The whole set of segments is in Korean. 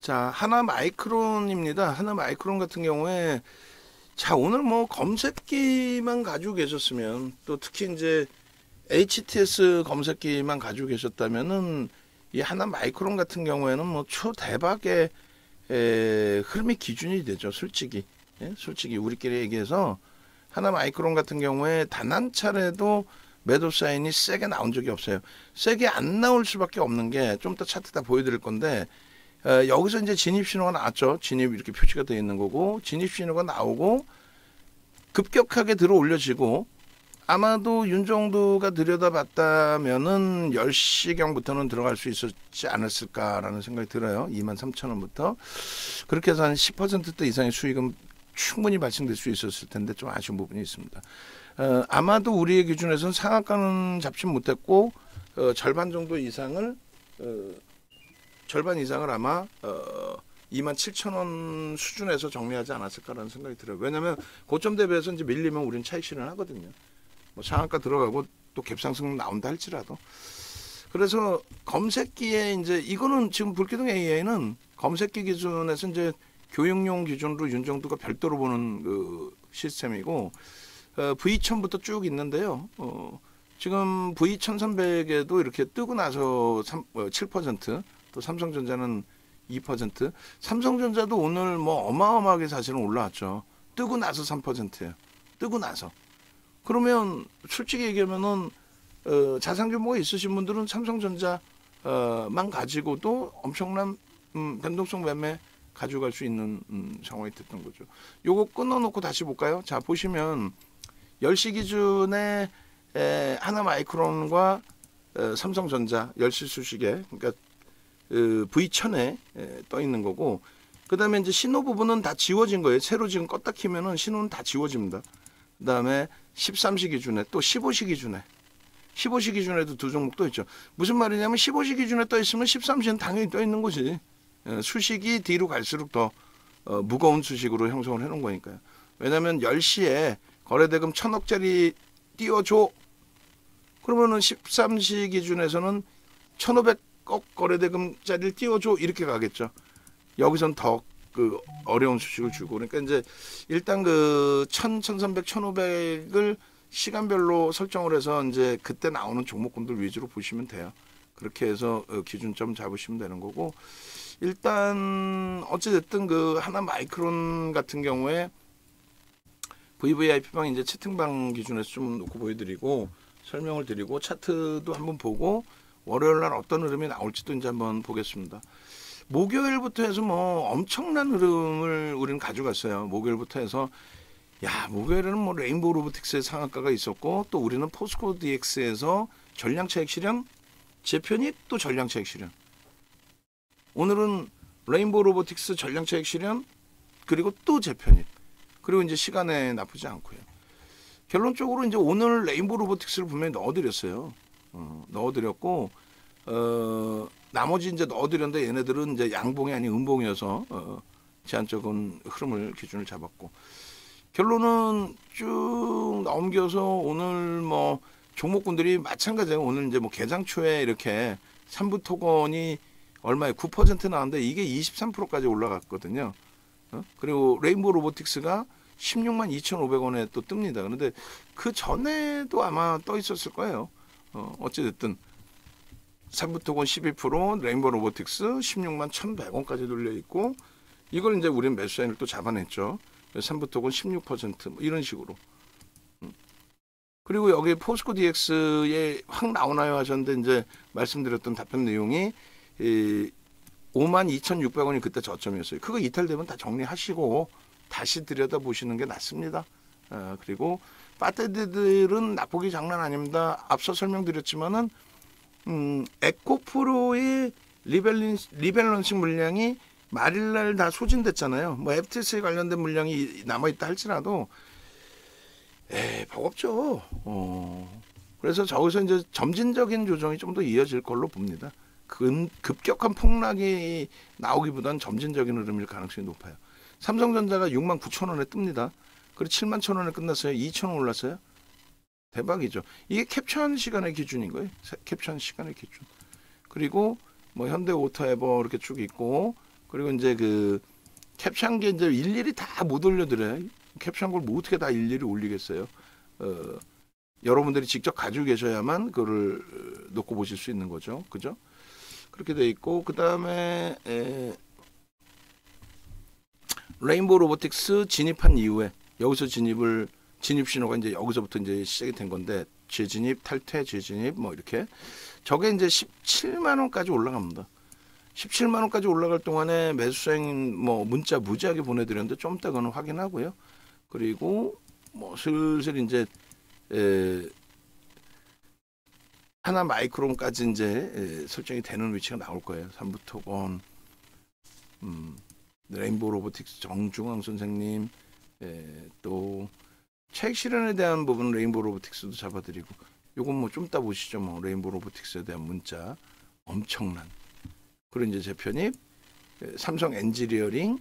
자, 하나마이크론입니다. 하나마이크론 같은 경우에 자, 오늘 뭐 검색기만 가지고 계셨으면 또 특히 이제 HTS 검색기만 가지고 계셨다면은 이 하나마이크론 같은 경우에는 뭐 초대박의 흐름의 기준이 되죠. 솔직히. 예? 솔직히 우리끼리 얘기해서 하나마이크론 같은 경우에 단 한 차례도 매도 사인이 세게 나온 적이 없어요. 세게 안 나올 수밖에 없는 게 좀 더 차트 다 보여드릴 건데 여기서 이제 진입 신호가 나왔죠. 진입 이렇게 표시가 되어 있는 거고 진입 신호가 나오고 급격하게 들어 올려지고 아마도 윤정도가 들여다봤다면은 10시경부터는 들어갈 수 있었지 않았을까라는 생각이 들어요. 23,000원부터. 그렇게 해서 한 10%대 이상의 수익은 충분히 발생될 수 있었을 텐데 좀 아쉬운 부분이 있습니다. 아마도 우리의 기준에서는 상한가는 잡지 못했고 절반 정도 이상을 절반 이상을 아마 27,000원 수준에서 정리하지 않았을까라는 생각이 들어요. 왜냐하면 고점 대비해서 이제 밀리면 우리는 차익 실현을 하거든요. 뭐 상한가 들어가고 또 갭상승 나온다 할지라도. 그래서 검색기에 이제 이거는 지금 불기둥 AI는 검색기 기준에서 이제 교육용 기준으로 윤정도가 별도로 보는 그 시스템이고 V1000부터 쭉 있는데요. 지금 V1300에도 이렇게 뜨고 나서 7%, 또 삼성전자는 2%, 삼성전자도 오늘 뭐 어마어마하게 사실은 올라왔죠. 뜨고 나서 3%예요. 뜨고 나서. 그러면 솔직히 얘기하면은 자산 규모가 있으신 분들은 삼성전자만 가지고도 엄청난 변동성 매매 가져갈 수 있는 상황이 됐던 거죠. 요거 끊어놓고 다시 볼까요? 자, 보시면 10시 기준에 하나마이크론과 삼성전자 10시 수식에 그러니까 V1000에 떠 있는 거고 그 다음에 이제 신호 부분은 다 지워진 거예요. 새로 지금 껐다 키면은 신호는 다 지워집니다. 그 다음에 13시 기준에 또 15시 기준에 15시 기준에도 두 종목 떠 있죠. 무슨 말이냐면 15시 기준에 떠 있으면 13시는 당연히 떠 있는 거지. 수식이 뒤로 갈수록 더 무거운 수식으로 형성을 해놓은 거니까요. 왜냐하면 10시에 거래대금 1,000억짜리 띄워줘. 그러면은 13시 기준에서는 1,500억 거래대금짜리를 띄워줘 이렇게 가겠죠. 여기선 더 그 어려운 수식을 주고 그러니까 이제 일단 그 1,000, 1,300, 1,500을 시간별로 설정을 해서 이제 그때 나오는 종목군들 위주로 보시면 돼요. 그렇게 해서 기준점 잡으시면 되는 거고 일단 어찌됐든 그 하나마이크론 같은 경우에 VVIP방 이제 채팅방 기준에서 좀 놓고 보여드리고 설명을 드리고 차트도 한번 보고 월요일 날 어떤 흐름이 나올지도 이제 한번 보겠습니다. 목요일부터 해서 뭐 엄청난 흐름을 우리는 가져갔어요. 목요일부터 해서 야 목요일에는 뭐 레인보우 로보틱스의 상한가가 있었고 또 우리는 포스코 DX에서 전량 차익 실현 재편입 또 전량 차익 실현 오늘은 레인보우 로보틱스 전량 차익 실현 그리고 또 재편입 그리고 이제 시간에 나쁘지 않고요. 결론적으로 이제 오늘 레인보우 로보틱스를 분명히 넣어드렸어요. 넣어드렸고 나머지 이제 넣어드렸는데 얘네들은 이제 양봉이 아닌 음봉이어서 제한적인 흐름을 기준을 잡았고 결론은 쭉 넘겨서 오늘 뭐 종목군들이 마찬가지예요. 오늘 이제 뭐 개장 초에 이렇게 삼부 토건이 얼마에 9% 나왔는데 이게 23%까지 올라갔거든요. 그리고 레인보우 로보틱스가 16만 2,500원에 또 뜹니다. 그런데 그 전에도 아마 떠 있었을 거예요. 어찌됐든 3부 토건 12%, 레인보우 로보틱스 16만 1,100원까지 돌려 있고 이걸 이제 우리는 매수 사인을 또 잡아냈죠. 3부 토건 16%뭐 이런 식으로. 그리고 여기 포스코 DX에 확 나오나요 하셨는데 이제 말씀드렸던 답변 내용이 52,600원이 그때 저점이었어요. 그거 이탈되면 다 정리하시고 다시 들여다보시는 게 낫습니다. 그리고 배터리들은 낙폭이 장난 아닙니다. 앞서 설명드렸지만은 에코프로의 리밸런싱 물량이 말일날 다 소진됐잖아요. 뭐 FTS에 관련된 물량이 남아있다 할지라도 버겁죠. 그래서 저기서 이제 점진적인 조정이 좀 더 이어질 걸로 봅니다. 급격한 폭락이 나오기보다는 점진적인 흐름일 가능성이 높아요. 삼성전자가 69,000원에 뜹니다. 그리고 71,000원에 끝났어요. 2,000원 올랐어요. 대박이죠. 이게 캡처한 시간의 기준인 거예요. 캡처한 시간의 기준. 그리고 뭐 현대오토에버 이렇게 쭉 있고 그리고 이제 그 캡처한 게 이제 일일이 다 못 올려드려요. 캡처한 걸 뭐 어떻게 다 일일이 올리겠어요. 여러분들이 직접 가지고 계셔야만 그거를 놓고 보실 수 있는 거죠. 그죠? 그렇게 돼 있고, 그 다음에 레인보우 로보틱스 진입한 이후에 여기서 진입 신호가 이제 여기서부터 이제 시작이 된 건데, 재진입, 탈퇴, 재진입 뭐 이렇게 저게 이제 17만 원까지 올라갑니다. 17만 원까지 올라갈 동안에 매수생 뭐 문자 무지하게 보내드렸는데 좀 이따 그거는 확인하고요. 그리고 뭐 슬슬 이제 하나 마이크론까지 이제 설정이 되는 위치가 나올 거예요. 삼부토건, 레인보우 로보틱스 정중앙 선생님, 또 차익 실현에 대한 부분 레인보우 로보틱스도 잡아드리고, 요건 뭐 좀 이따 보시죠. 뭐 레인보우 로보틱스에 대한 문자 엄청난. 그리고 이제 재편입, 삼성 엔지니어링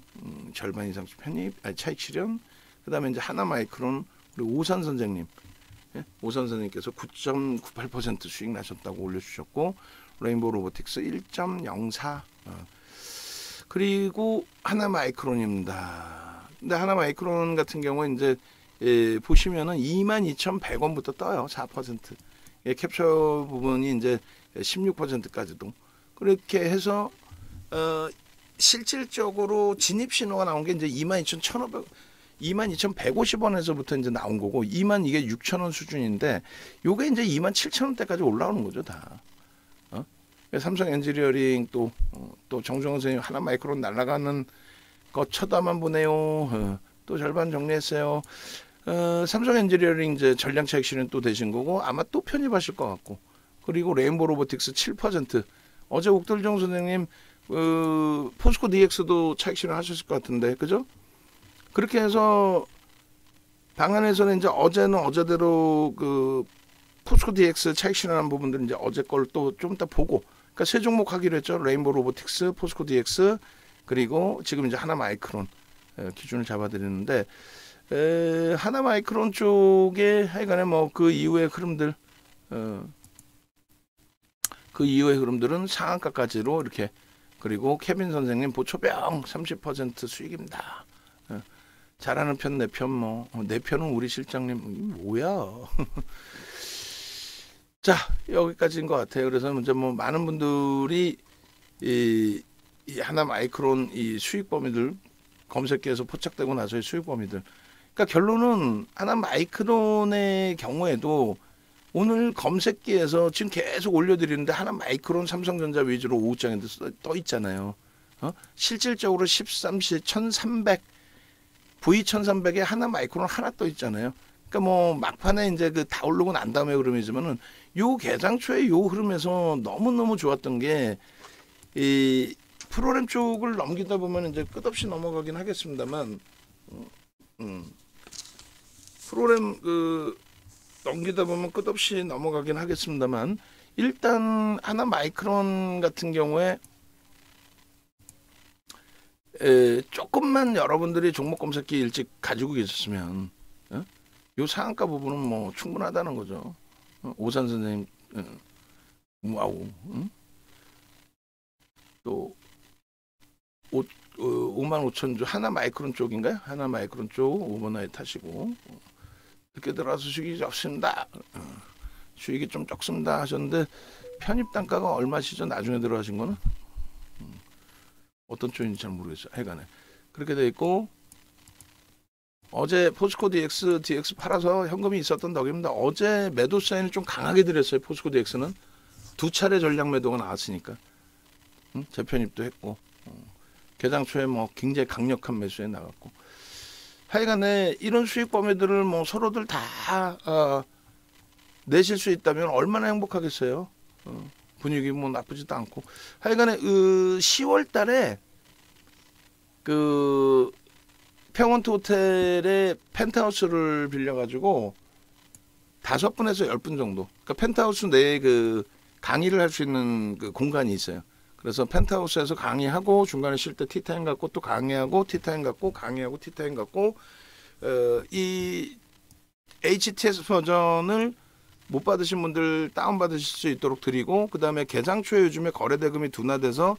절반 이상 편입, 차익 실현, 그다음에 이제 하나 마이크론, 그리고 오산 선생님, 오산 선생님께서 9.98% 수익 나셨다고 올려주셨고, 레인보우 로보틱스 1.04, 그리고 하나 마이크론입니다. 근데 하나 마이크론 같은 경우에 이제 보시면은 22,100원부터 떠요. 4%. 캡처 부분이 이제 16%까지도. 그렇게 해서 실질적으로 진입 신호가 나온 게 이제 22,150원에서부터 이제 나온 거고, 이게 6,000원 수준인데 요게 이제 27,000원대까지 올라오는 거죠, 다. 삼성 엔지니어링 또 정정원 선생님 하나 마이크론 날아가는 거 쳐다만 보네요. 또 절반 정리했어요. 삼성 엔지니어링 이제 전량 차익 실현 또 되신 거고, 아마 또 편입하실 것 같고, 그리고 레인보우 로보틱스 7%. 어제 옥돌정 선생님 포스코 DX도 차익 실현 하셨을 것 같은데, 그죠? 그렇게 해서 방안에서는 이제 어제는 어제대로 그 포스코 DX 차익 실현한 부분들은 이제 어제 걸 또 좀 이따 보고, 그러니까 세 종목 하기로 했죠. 레인보우 로보틱스, 포스코 DX, 그리고 지금 이제 하나 마이크론 기준을 잡아드리는데, 하나 마이크론 쪽에 하여간에 뭐 그 이후의 흐름들, 그 이후의 흐름들은 상한가까지로 이렇게. 그리고 케빈 선생님 보초병 30% 수익입니다. 잘하는 편 내 편, 뭐 내 편은 우리 실장님 뭐야. 자, 여기까지인 것 같아요. 그래서 이제 뭐 많은 분들이 이 하나 마이크론 이 수익 범위들 검색기에서 포착되고 나서의 수익 범위들. 그러니까 결론은 하나 마이크론의 경우에도 오늘 검색기에서 지금 계속 올려드리는데 하나 마이크론 삼성전자 위주로 오후장에 떠 있잖아요. 실질적으로 13시 1300 V1300에 하나 마이크론 하나 떠 있잖아요. 그러니까 뭐 막판에 이제 그 다 오르고 난 다음에 흐름이지만은 요 개장초에 요 흐름에서 너무너무 좋았던 게 이 프로그램 쪽을 넘기다 보면 이제 끝없이 넘어가긴 하겠습니다만, 프로그램 그 넘기다 보면 끝없이 넘어가긴 하겠습니다만, 일단 하나 마이크론 같은 경우에 조금만 여러분들이 종목 검색기 일찍 가지고 계셨으면 요 상한가 부분은 뭐 충분하다는 거죠. 오산 선생님, 와우, 또 55,000주 하나 마이크론 쪽인가요? 하나 마이크론 쪽 오버나잇 하시고 이렇게 들어와서 수익이 적습니다. 수익이 좀 적습니다 하셨는데, 편입 단가가 얼마시죠? 나중에 들어가신 거는 어떤 쪽인지 잘 모르겠어요. 하여간에 그렇게 돼 있고, 어제 포스코 DX 팔아서 현금이 있었던 덕입니다. 어제 매도 사인을 좀 강하게 드렸어요. 포스코 DX는 두 차례 전량 매도가 나왔으니까 재편입도 했고, 개장 초에 뭐 굉장히 강력한 매수에 나갔고, 하여간에 이런 수익 범위들을 뭐 서로들 다 내실 수 있다면 얼마나 행복하겠어요. 분위기 뭐 나쁘지도 않고. 하여간에 10월 달에 그 평원트 호텔의 펜트하우스를 빌려가지고 5분에서 10분 정도, 그러니까 펜트하우스 내에 그 강의를 할 수 있는 그 공간이 있어요. 그래서 펜트하우스에서 강의하고 중간에 쉴 때 티타임 갖고 또 강의하고 티타임 갖고 강의하고 티타임 갖고, 이 HTS 버전을 못 받으신 분들 다운 받으실 수 있도록 드리고, 그 다음에 개장 초에 요즘에 거래 대금이 둔화돼서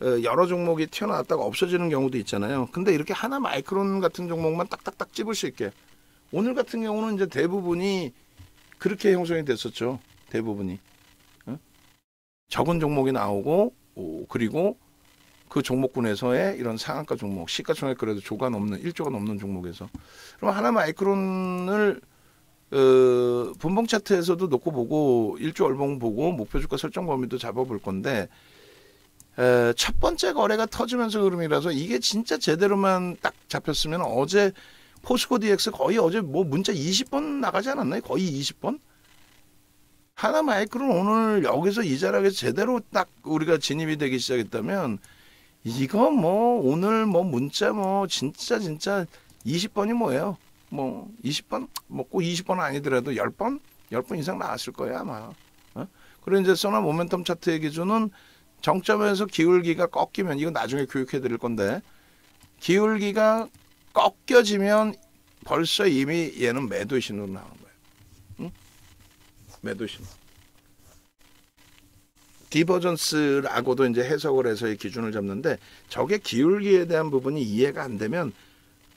여러 종목이 튀어나왔다가 없어지는 경우도 있잖아요. 근데 이렇게 하나 마이크론 같은 종목만 딱딱딱 집을 수 있게 오늘 같은 경우는 이제 대부분이 그렇게 형성이 됐었죠. 대부분이 적은 종목이 나오고 그리고 그 종목군에서의 이런 상한가 종목, 시가총액 그래도 조가 넘는 1조가 넘는 종목에서 그럼 하나 마이크론을 분봉 차트에서도 놓고 보고 1조 얼봉 보고 목표 주가 설정 범위도 잡아볼 건데 첫 번째 거래가 터지면서 흐름이라서 이게 진짜 제대로만 딱 잡혔으면 어제 포스코 DX 거의 어제 뭐 문자 20번 나가지 않았나요? 거의 20번? 하나 마이크론 오늘 여기서 이 자락에서 제대로 딱 우리가 진입이 되기 시작했다면 이거 뭐 오늘 뭐 문자 뭐 진짜 20번이 뭐예요? 뭐 20번? 뭐 꼭 20번은 아니더라도 10번? 10번 이상 나왔을 거예요 아마. 그리고 이제 소나 모멘텀 차트의 기준은 정점에서 기울기가 꺾이면 이거 나중에 교육해 드릴 건데 기울기가 꺾여지면 벌써 이미 얘는 매도 신호로 나오는 거예요. 응? 매도 신호. 디버전스라고도 이제 해석을 해서 이 기준을 잡는데 저게 기울기에 대한 부분이 이해가 안 되면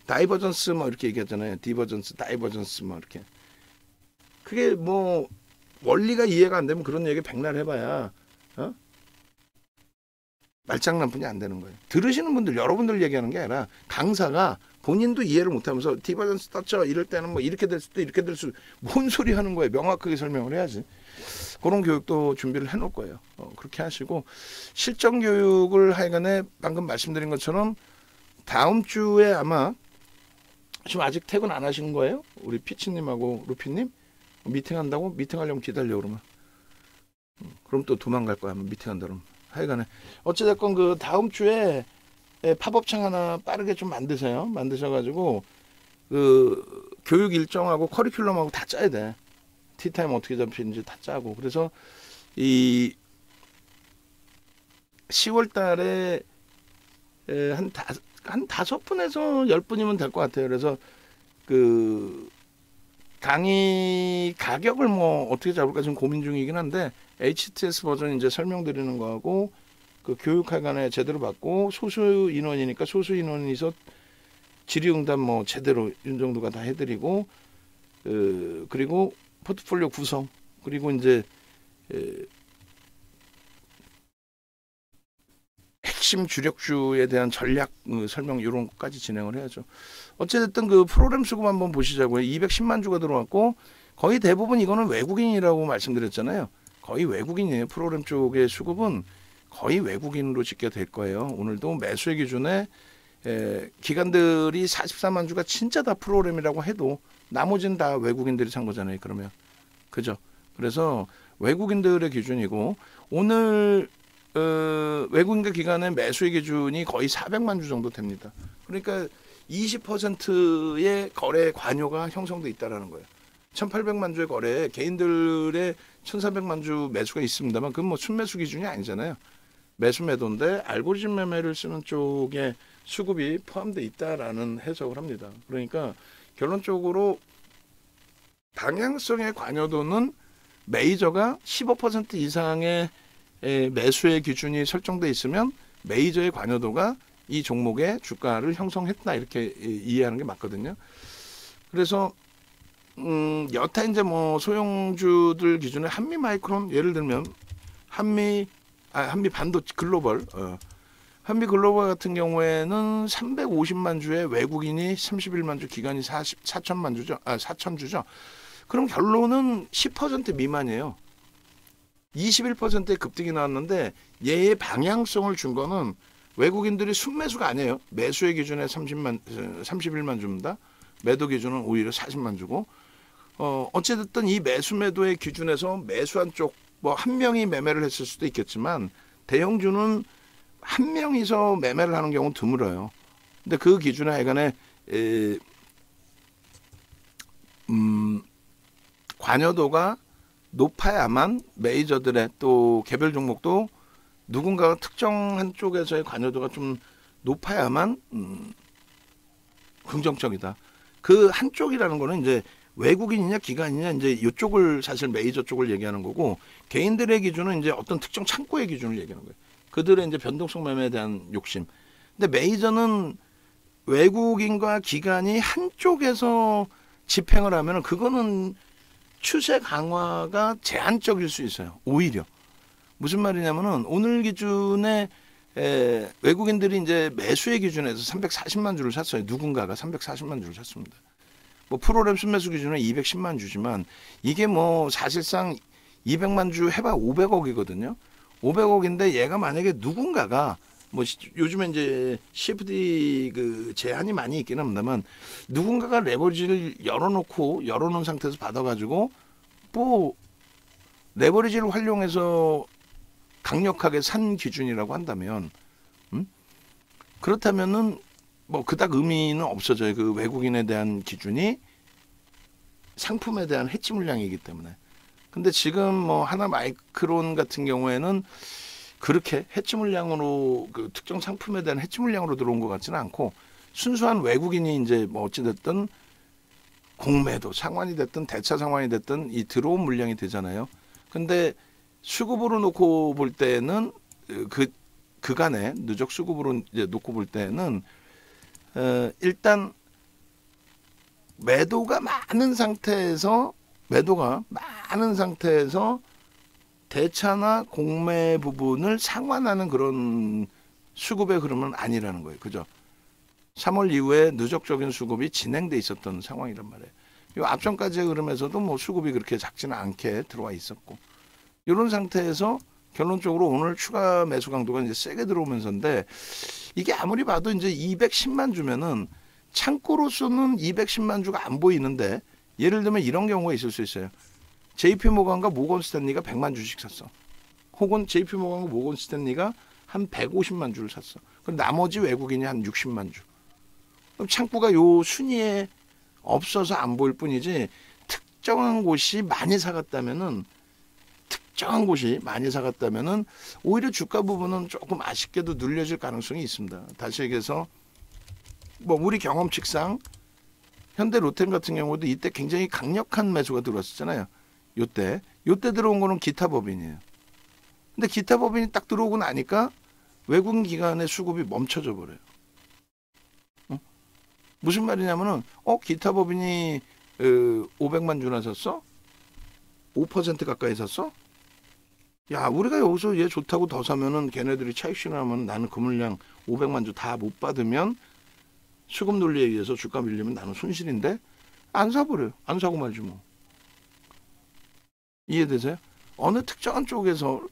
다이버전스 뭐 이렇게 얘기하잖아요. 디버전스, 다이버전스 뭐 이렇게. 그게 뭐 원리가 이해가 안 되면 그런 얘기 백날 해봐야 말장난뿐이 안 되는 거예요. 들으시는 분들, 여러분들 얘기하는 게 아니라 강사가 본인도 이해를 못하면서 디버전스 떴죠. 이럴 때는 뭐 이렇게 될 수도 이렇게 될 수. 뭔 소리 하는 거예요. 명확하게 설명을 해야지. 그런 교육도 준비를 해놓을 거예요. 그렇게 하시고 실전 교육을 하여간에 방금 말씀드린 것처럼 다음 주에 아마 지금 아직 퇴근 안 하시는 거예요? 우리 피치님하고 루피님 미팅한다고? 미팅하려면 기다려 그러면. 그럼 또 도망갈 거야. 미팅한다 그러면. 하여간에 어찌됐건 그 다음 주에 팝업창 하나 빠르게 좀 만드세요. 만드셔가지고 그 교육 일정하고 커리큘럼하고 다 짜야 돼. 티타임 어떻게 잡히는지 다 짜고. 그래서 이 10월 달에 한 5분에서 10분이면 될 것 같아요. 그래서 그 강의 가격을 뭐 어떻게 잡을까 지금 고민 중이긴 한데 HTS 버전 이제 설명드리는 거하고 그 교육학원에 제대로 받고 소수 인원이니까 소수 인원이서 질의응답 뭐 제대로 이 정도가 다 해드리고 그리고 포트폴리오 구성 그리고 이제 핵심 주력주에 대한 전략 설명 이런 것까지 진행을 해야죠. 어쨌든 그 프로그램 수급 한번 보시자고요. 210만 주가 들어왔고 거의 대부분 이거는 외국인이라고 말씀드렸잖아요. 거의 외국인이에요. 프로그램 쪽의 수급은 거의 외국인으로 집계 될 거예요. 오늘도 매수의 기준에 기관들이 44만 주가 진짜 다 프로그램이라고 해도 나머지는 다 외국인들이 산 거잖아요. 그러면 그죠? 그래서 외국인들의 기준이고 오늘 외국인과 기관의 매수의 기준이 거의 400만 주 정도 됩니다. 그러니까 20%의 거래 관여가 형성돼 있다라는 거예요. 1,800만 주의 거래에 개인들의 1,400만 주 매수가 있습니다만 그건 뭐 순매수 기준이 아니잖아요. 매수 매도인데 알고리즘 매매를 쓰는 쪽에 수급이 포함되어 있다라는 해석을 합니다. 그러니까 결론적으로 방향성의 관여도는 메이저가 15% 이상의 매수의 기준이 설정돼 있으면 메이저의 관여도가 이 종목의 주가를 형성했다 이렇게 이해하는 게 맞거든요. 그래서 여타 이제 뭐 소형주들 기준에 한미 마이크론 예를 들면 한미 반도체 글로벌 한미 글로벌 같은 경우에는 350만 주에 외국인이 31만 주, 기관이 4천만 주죠. 4천 주죠. 그럼 결론은 10% 미만이에요. 21%의 급등이 나왔는데 얘의 방향성을 준 거는 외국인들이 순매수가 아니에요. 매수의 기준에 31만 주입니다. 매도 기준은 오히려 40만 주고 어쨌든 이 매수 매도의 기준에서 매수한 쪽 뭐 한 명이 매매를 했을 수도 있겠지만 대형주는 한 명이서 매매를 하는 경우는 드물어요. 근데 그 기준에 하여간에 관여도가 높아야만 메이저들의 또 개별 종목도 누군가가 특정한 쪽에서의 관여도가 좀 높아야만 긍정적이다. 그 한쪽이라는 거는 이제 외국인이냐 기관이냐 이제 이쪽을 사실 메이저 쪽을 얘기하는 거고 개인들의 기준은 이제 어떤 특정 창고의 기준을 얘기하는 거예요. 그들의 이제 변동성 매매에 대한 욕심. 근데 메이저는 외국인과 기관이 한쪽에서 집행을 하면은 그거는 추세 강화가 제한적일 수 있어요. 오히려 무슨 말이냐면은 오늘 기준에 외국인들이 이제 매수의 기준에서 340만 주를 샀어요. 누군가가 340만 주를 샀습니다. 뭐 프로그램 순매수 기준은 210만 주지만 이게 뭐 사실상 200만 주 해봐 500억이거든요. 500억인데 얘가 만약에 누군가가 뭐 요즘에 이제 CFD 그 제한이 많이 있긴 합니다만 누군가가 레버리지를 열어놓은 상태에서 받아가지고 뭐 레버리지를 활용해서 강력하게 산 기준이라고 한다면 그렇다면은 뭐 그닥 의미는 없어져요. 그 외국인에 대한 기준이 상품에 대한 해치 물량이기 때문에. 근데 지금 뭐 하나 마이크론 같은 경우에는 그렇게 해치 물량으로 그 특정 상품에 대한 해치 물량으로 들어온 것 같지는 않고 순수한 외국인이 이제 뭐 어찌됐든 공매도 상환이 됐든 대차 상환이 됐든 이 들어온 물량이 되잖아요. 근데 수급으로 놓고 볼 때는 그간에 누적 수급으로 이제 놓고 볼 때는 일단 매도가 많은 상태에서 대차나 공매 부분을 상환하는 그런 수급의 흐름은 아니라는 거예요. 그죠? 3월 이후에 누적적인 수급이 진행돼 있었던 상황이란 말이에요. 이 앞전까지의 흐름에서도 뭐 수급이 그렇게 작지는 않게 들어와 있었고 이런 상태에서 결론적으로 오늘 추가 매수 강도가 이제 세게 들어오면서인데 이게 아무리 봐도 이제 210만 주면은 창고로서는 210만 주가 안 보이는데 예를 들면 이런 경우가 있을 수 있어요. JP 모건과 모건 스탠리가 100만 주씩 샀어. 혹은 JP 모건과 모건 스탠리가 한 150만 주를 샀어. 그럼 나머지 외국인이 한 60만 주. 그럼 창구가 요 순위에 없어서 안 보일 뿐이지 특정한 곳이 많이 사갔다면은 오히려 주가 부분은 조금 아쉽게도 눌려질 가능성이 있습니다. 다시 얘기해서 뭐 우리 경험칙상 현대 로템 같은 경우도 이때 굉장히 강력한 매수가 들어왔었잖아요. 요때 들어온 거는 기타 법인이에요. 근데 기타 법인이 딱 들어오고 나니까 외국인 기관의 수급이 멈춰져 버려요. 무슨 말이냐면은 기타 법인이 500만 주나 샀어? 5% 가까이 샀어? 야, 우리가 여기서 얘 좋다고 더 사면은 걔네들이 차익 실현하면 나는 그 물량 500만 주 다 못 받으면 수급 논리에 의해서 주가 밀리면 나는 손실인데 안 사버려요. 안 사고 말지 뭐. 이해되세요? 어느 특정한 쪽에서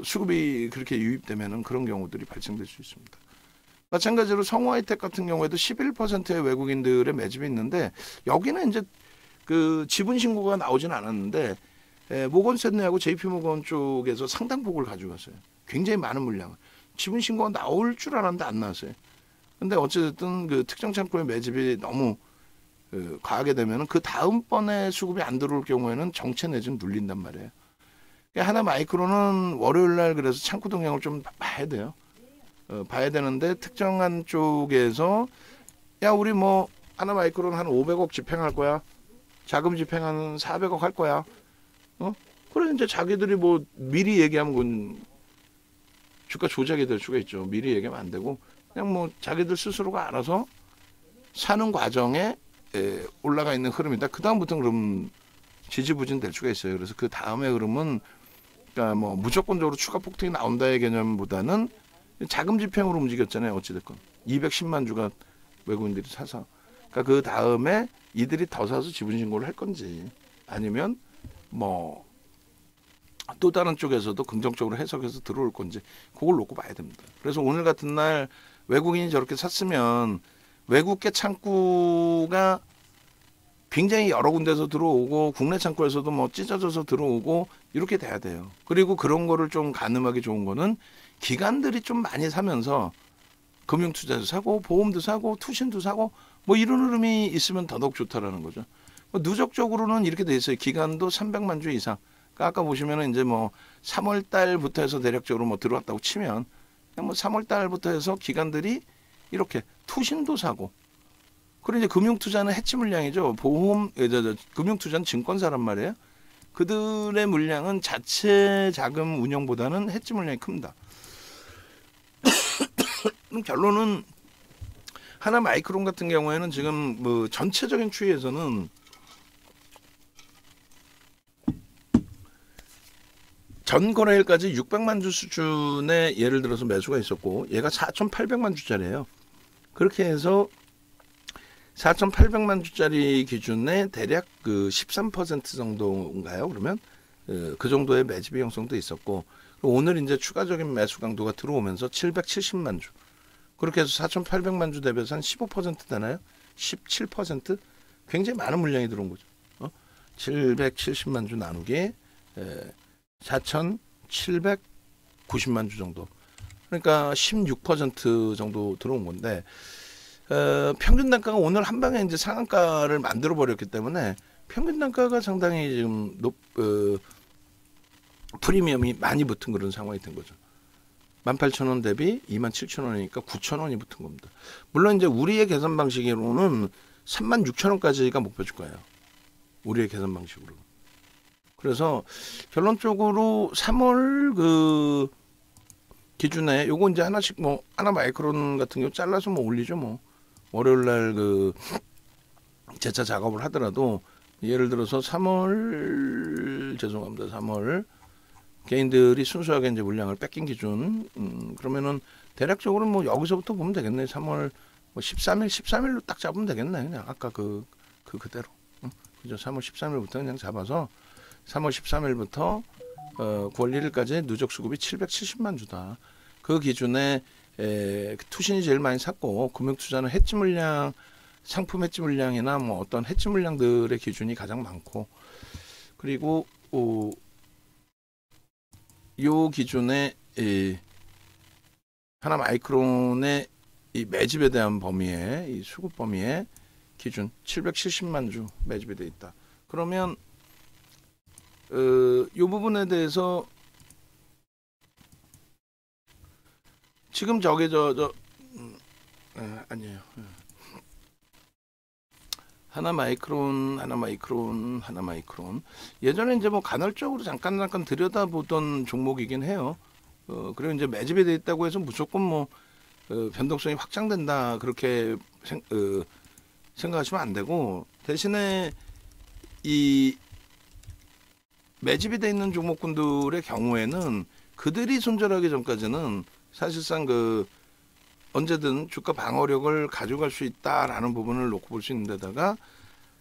수급이 그렇게 유입되면은 그런 경우들이 발생될 수 있습니다. 마찬가지로 성우하이텍 같은 경우에도 11%의 외국인들의 매집이 있는데 여기는 이제 그 지분 신고가 나오진 않았는데 모건 스탠리하고 JP 모건 쪽에서 상당폭을 가져갔어요. 굉장히 많은 물량을. 지분 신고가 나올 줄 알았는데 안 나왔어요. 근데 어쨌든 그 특정 창고의 매집이 너무 과하게 되면 그 다음번에 수급이 안 들어올 경우에는 정체 내지는 눌린단 말이에요. 하나 마이크로는 월요일 날 그래서 창고 동향을 좀 봐야 돼요. 봐야 되는데 특정한 쪽에서 야 우리 뭐 하나 마이크로는 한 500억 집행할 거야. 자금 집행 한 400억 할 거야. 그래 이제 자기들이 뭐 미리 얘기하면 그건 주가 조작이 될 수가 있죠. 미리 얘기하면 안 되고 그냥 뭐 자기들 스스로가 알아서 사는 과정에 올라가 있는 흐름이다. 그 다음부터는 그럼 지지부진 될 수가 있어요. 그래서 그 다음의 흐름은 그러니까 뭐 무조건적으로 추가 폭등이 나온다의 개념보다는 자금 집행으로 움직였잖아요. 어찌됐건 210만 주가 외국인들이 사서 그러니까 그 다음에 이들이 더 사서 지분 신고를 할 건지 아니면 뭐 또 다른 쪽에서도 긍정적으로 해석해서 들어올 건지 그걸 놓고 봐야 됩니다. 그래서 오늘 같은 날 외국인이 저렇게 샀으면 외국계 창구가 굉장히 여러 군데서 들어오고 국내 창구에서도 뭐 찢어져서 들어오고 이렇게 돼야 돼요. 그리고 그런 거를 좀 가늠하기 좋은 거는 기관들이 좀 많이 사면서 금융투자도 사고 보험도 사고 투신도 사고 뭐 이런 흐름이 있으면 더더욱 좋다라는 거죠. 누적적으로는 이렇게 돼 있어요. 기간도 300만 주 이상. 아까 보시면은 이제 뭐 3월 달부터 해서 대략적으로 뭐 들어왔다고 치면 그냥 뭐 3월 달부터 해서 기관들이 이렇게 투신도 사고 그리고 이제 금융투자는 해치 물량이죠. 보험, 금융투자는 증권사란 말이에요. 그들의 물량은 자체 자금 운용보다는 해치 물량이 큽니다. 결론은 하나 마이크론 같은 경우에는 지금 뭐 전체적인 추이에서는 전 거래일까지 600만 주 수준의 예를 들어서 매수가 있었고 얘가 4,800만 주짜리예요. 그렇게 해서 4,800만 주짜리 기준에 대략 그 13% 정도인가요? 그러면 그 정도의 매집의 형성도 있었고 오늘 이제 추가적인 매수 강도가 들어오면서 770만 주 그렇게 해서 4,800만 주 대비해서 한 15% 되나요? 17% 굉장히 많은 물량이 들어온 거죠. 770만 주 나누기 4,790만 주 정도. 그러니까 16% 정도 들어온 건데 평균 단가가 오늘 한 방에 이제 상한가를 만들어 버렸기 때문에 평균 단가가 상당히 지금 프리미엄이 많이 붙은 그런 상황이 된 거죠. 18,000원 대비 27,000원이니까 9,000원이 붙은 겁니다. 물론 이제 우리의 계산 방식으로는 36,000원까지가 목표 주가예요. 우리의 계산 방식으로. 그래서 결론적으로 3월 그 기준에 요거 이제 하나씩 뭐 하나 마이크론 같은 경우 잘라서 뭐 올리죠 뭐. 월요일 날 그 재차 작업을 하더라도 예를 들어서 3월 죄송합니다. 3월 개인들이 순수하게 이제 물량을 뺏긴 기준 그러면은 대략적으로 뭐 여기서부터 보면 되겠네. 3월 뭐 13일로 딱 잡으면 되겠네. 그냥 아까 그대로. 그죠? 3월 13일부터 그냥 잡아서 3월 13일부터 9월 1일까지 누적 수급이 770만 주다. 그 기준에 투신이 제일 많이 샀고 금융투자는 해지 물량, 상품 해지 물량이나 뭐 어떤 해지 물량들의 기준이 가장 많고 그리고 요 기준에 하나 마이크론의 이 매집에 대한 범위에 이 수급 범위에 기준 770만 주 매집이 돼 있다. 그러면 이 부분에 대해서 지금 저게 아니에요. 하나 마이크론 예전에 이제 뭐 간헐적으로 잠깐 들여다보던 종목이긴 해요. 그리고 이제 매집이 돼 있다고 해서 무조건 뭐 변동성이 확장된다 그렇게 생각하시면 안 되고 대신에 이 매집이 돼 있는 종목군들의 경우에는 그들이 손절하기 전까지는 사실상 그 언제든 주가 방어력을 가져갈 수 있다라는 부분을 놓고 볼 수 있는 데다가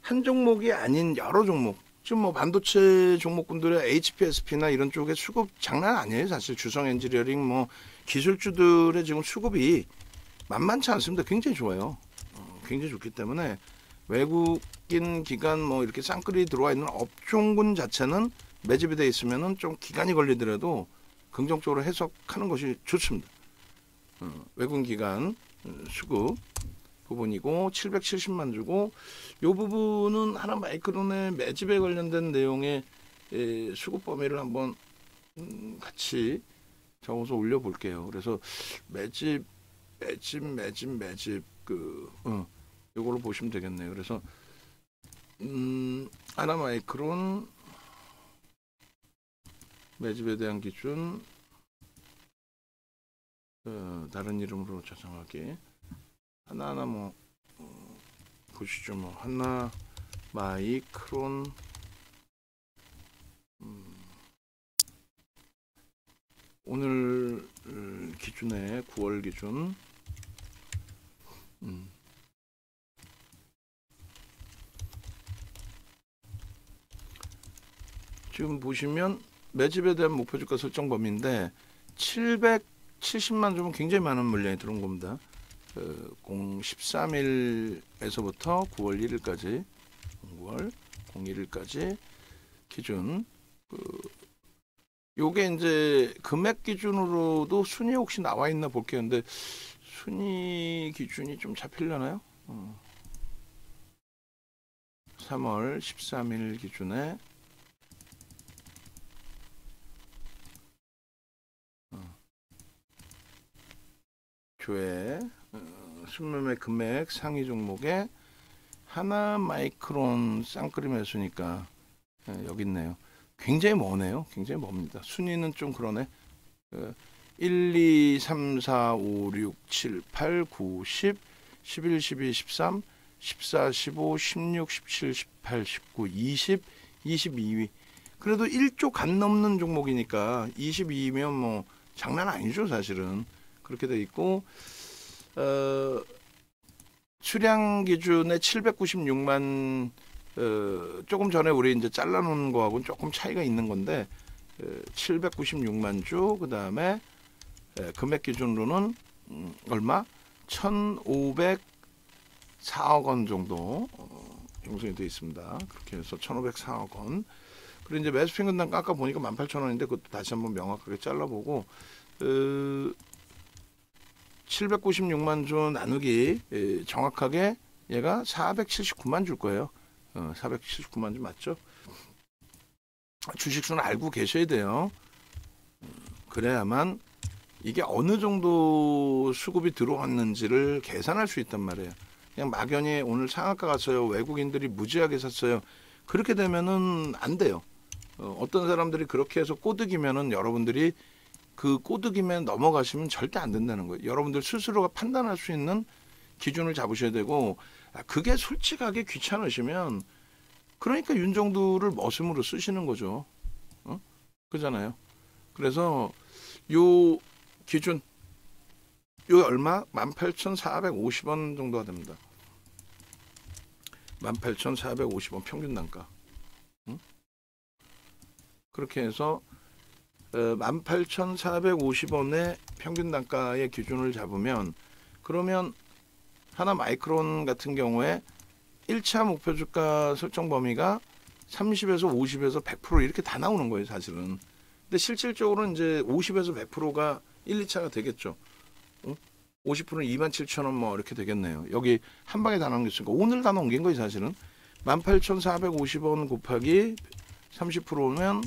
한 종목이 아닌 여러 종목 지금 뭐 반도체 종목군들의 HPSP나 이런 쪽의 수급 장난 아니에요. 사실 주성 엔지니어링 뭐 기술주들의 지금 수급이 만만치 않습니다. 굉장히 좋아요. 굉장히 좋기 때문에 외국인 기관 뭐 이렇게 쌍끌이 들어와 있는 업종군 자체는 매집이 돼 있으면은 좀 기간이 걸리더라도 긍정적으로 해석하는 것이 좋습니다. 외국인 기관 수급 부분이고 770만 주고 이 부분은 하나 마이크론의 매집에 관련된 내용의 수급 범위를 한번 같이 적어서 올려 볼게요. 그래서 매집 요걸로 보시면 되겠네요. 그래서 하나 마이크론 매집에 대한 기준 다른 이름으로 저장하기 하나하나 뭐 보시죠. 뭐 하나 마이크론 오늘 기준에 9월 기준 지금 보시면 매집에 대한 목표 주가 설정 범위인데 770만 주면 굉장히 많은 물량이 들어온 겁니다. 13일에서부터 9월 1일까지 9월 01일까지 기준 요게 이제 금액 기준으로도 순위 혹시 나와 있나 볼게요. 근데 순위 기준이 좀 잡히려나요? 3월 13일 기준에 교회 순매매 금액 상위 종목에 하나 마이크론 쌍끌이 매수니까 여기 있네요. 굉장히 머네요. 굉장히 멉니다. 순위는 좀 그러네. 1, 2, 3, 4, 5, 6, 7, 8, 9, 10, 11, 12, 13, 14, 15, 16, 17, 18, 19, 20, 22위. 그래도 1조 간 넘는 종목이니까 22위면 뭐 장난 아니죠, 사실은. 그렇게 돼 있고, 수량 기준에 796만, 조금 전에 우리 이제 잘라놓은 거하고는 조금 차이가 있는 건데, 796만 주, 그 다음에 금액 기준으로는 얼마? 1,504억 원 정도 형성이 되어 있습니다. 그렇게 해서 1,504억 원. 그리고 이제 매수 평균당 깎아 보니까 18,000원인데 그것도 다시 한번 명확하게 잘라보고 796만 주 나누기 정확하게 얘가 479만 줄 거예요. 479만 주 맞죠? 주식수는 알고 계셔야 돼요. 그래야만 이게 어느 정도 수급이 들어왔는지를 계산할 수 있단 말이에요. 그냥 막연히 오늘 상한가 갔어요. 외국인들이 무지하게 샀어요. 그렇게 되면은 안 돼요. 어떤 사람들이 그렇게 해서 꼬드기면은 여러분들이 그 꼬드기면 넘어가시면 절대 안 된다는 거예요. 여러분들 스스로가 판단할 수 있는 기준을 잡으셔야 되고, 그게 솔직하게 귀찮으시면 그러니까 윤정두를 머슴으로 쓰시는 거죠. 그잖아요. 그래서 요 기준 요 얼마? 18,450원 정도가 됩니다. 18,450원 평균 단가. 그렇게 해서 18,450원의 평균 단가의 기준을 잡으면, 그러면 하나 마이크론 같은 경우에 1차 목표 주가 설정 범위가 30에서 50에서 100% 이렇게 다 나오는 거예요, 사실은. 근데 실질적으로는 이제 50에서 100%가 1, 2차가 되겠죠. 50%는 27,000원 뭐 이렇게 되겠네요. 여기 한 방에 다 남겼으니까 오늘 다 넘긴 거예요, 사실은. 18,450원 곱하기 30%면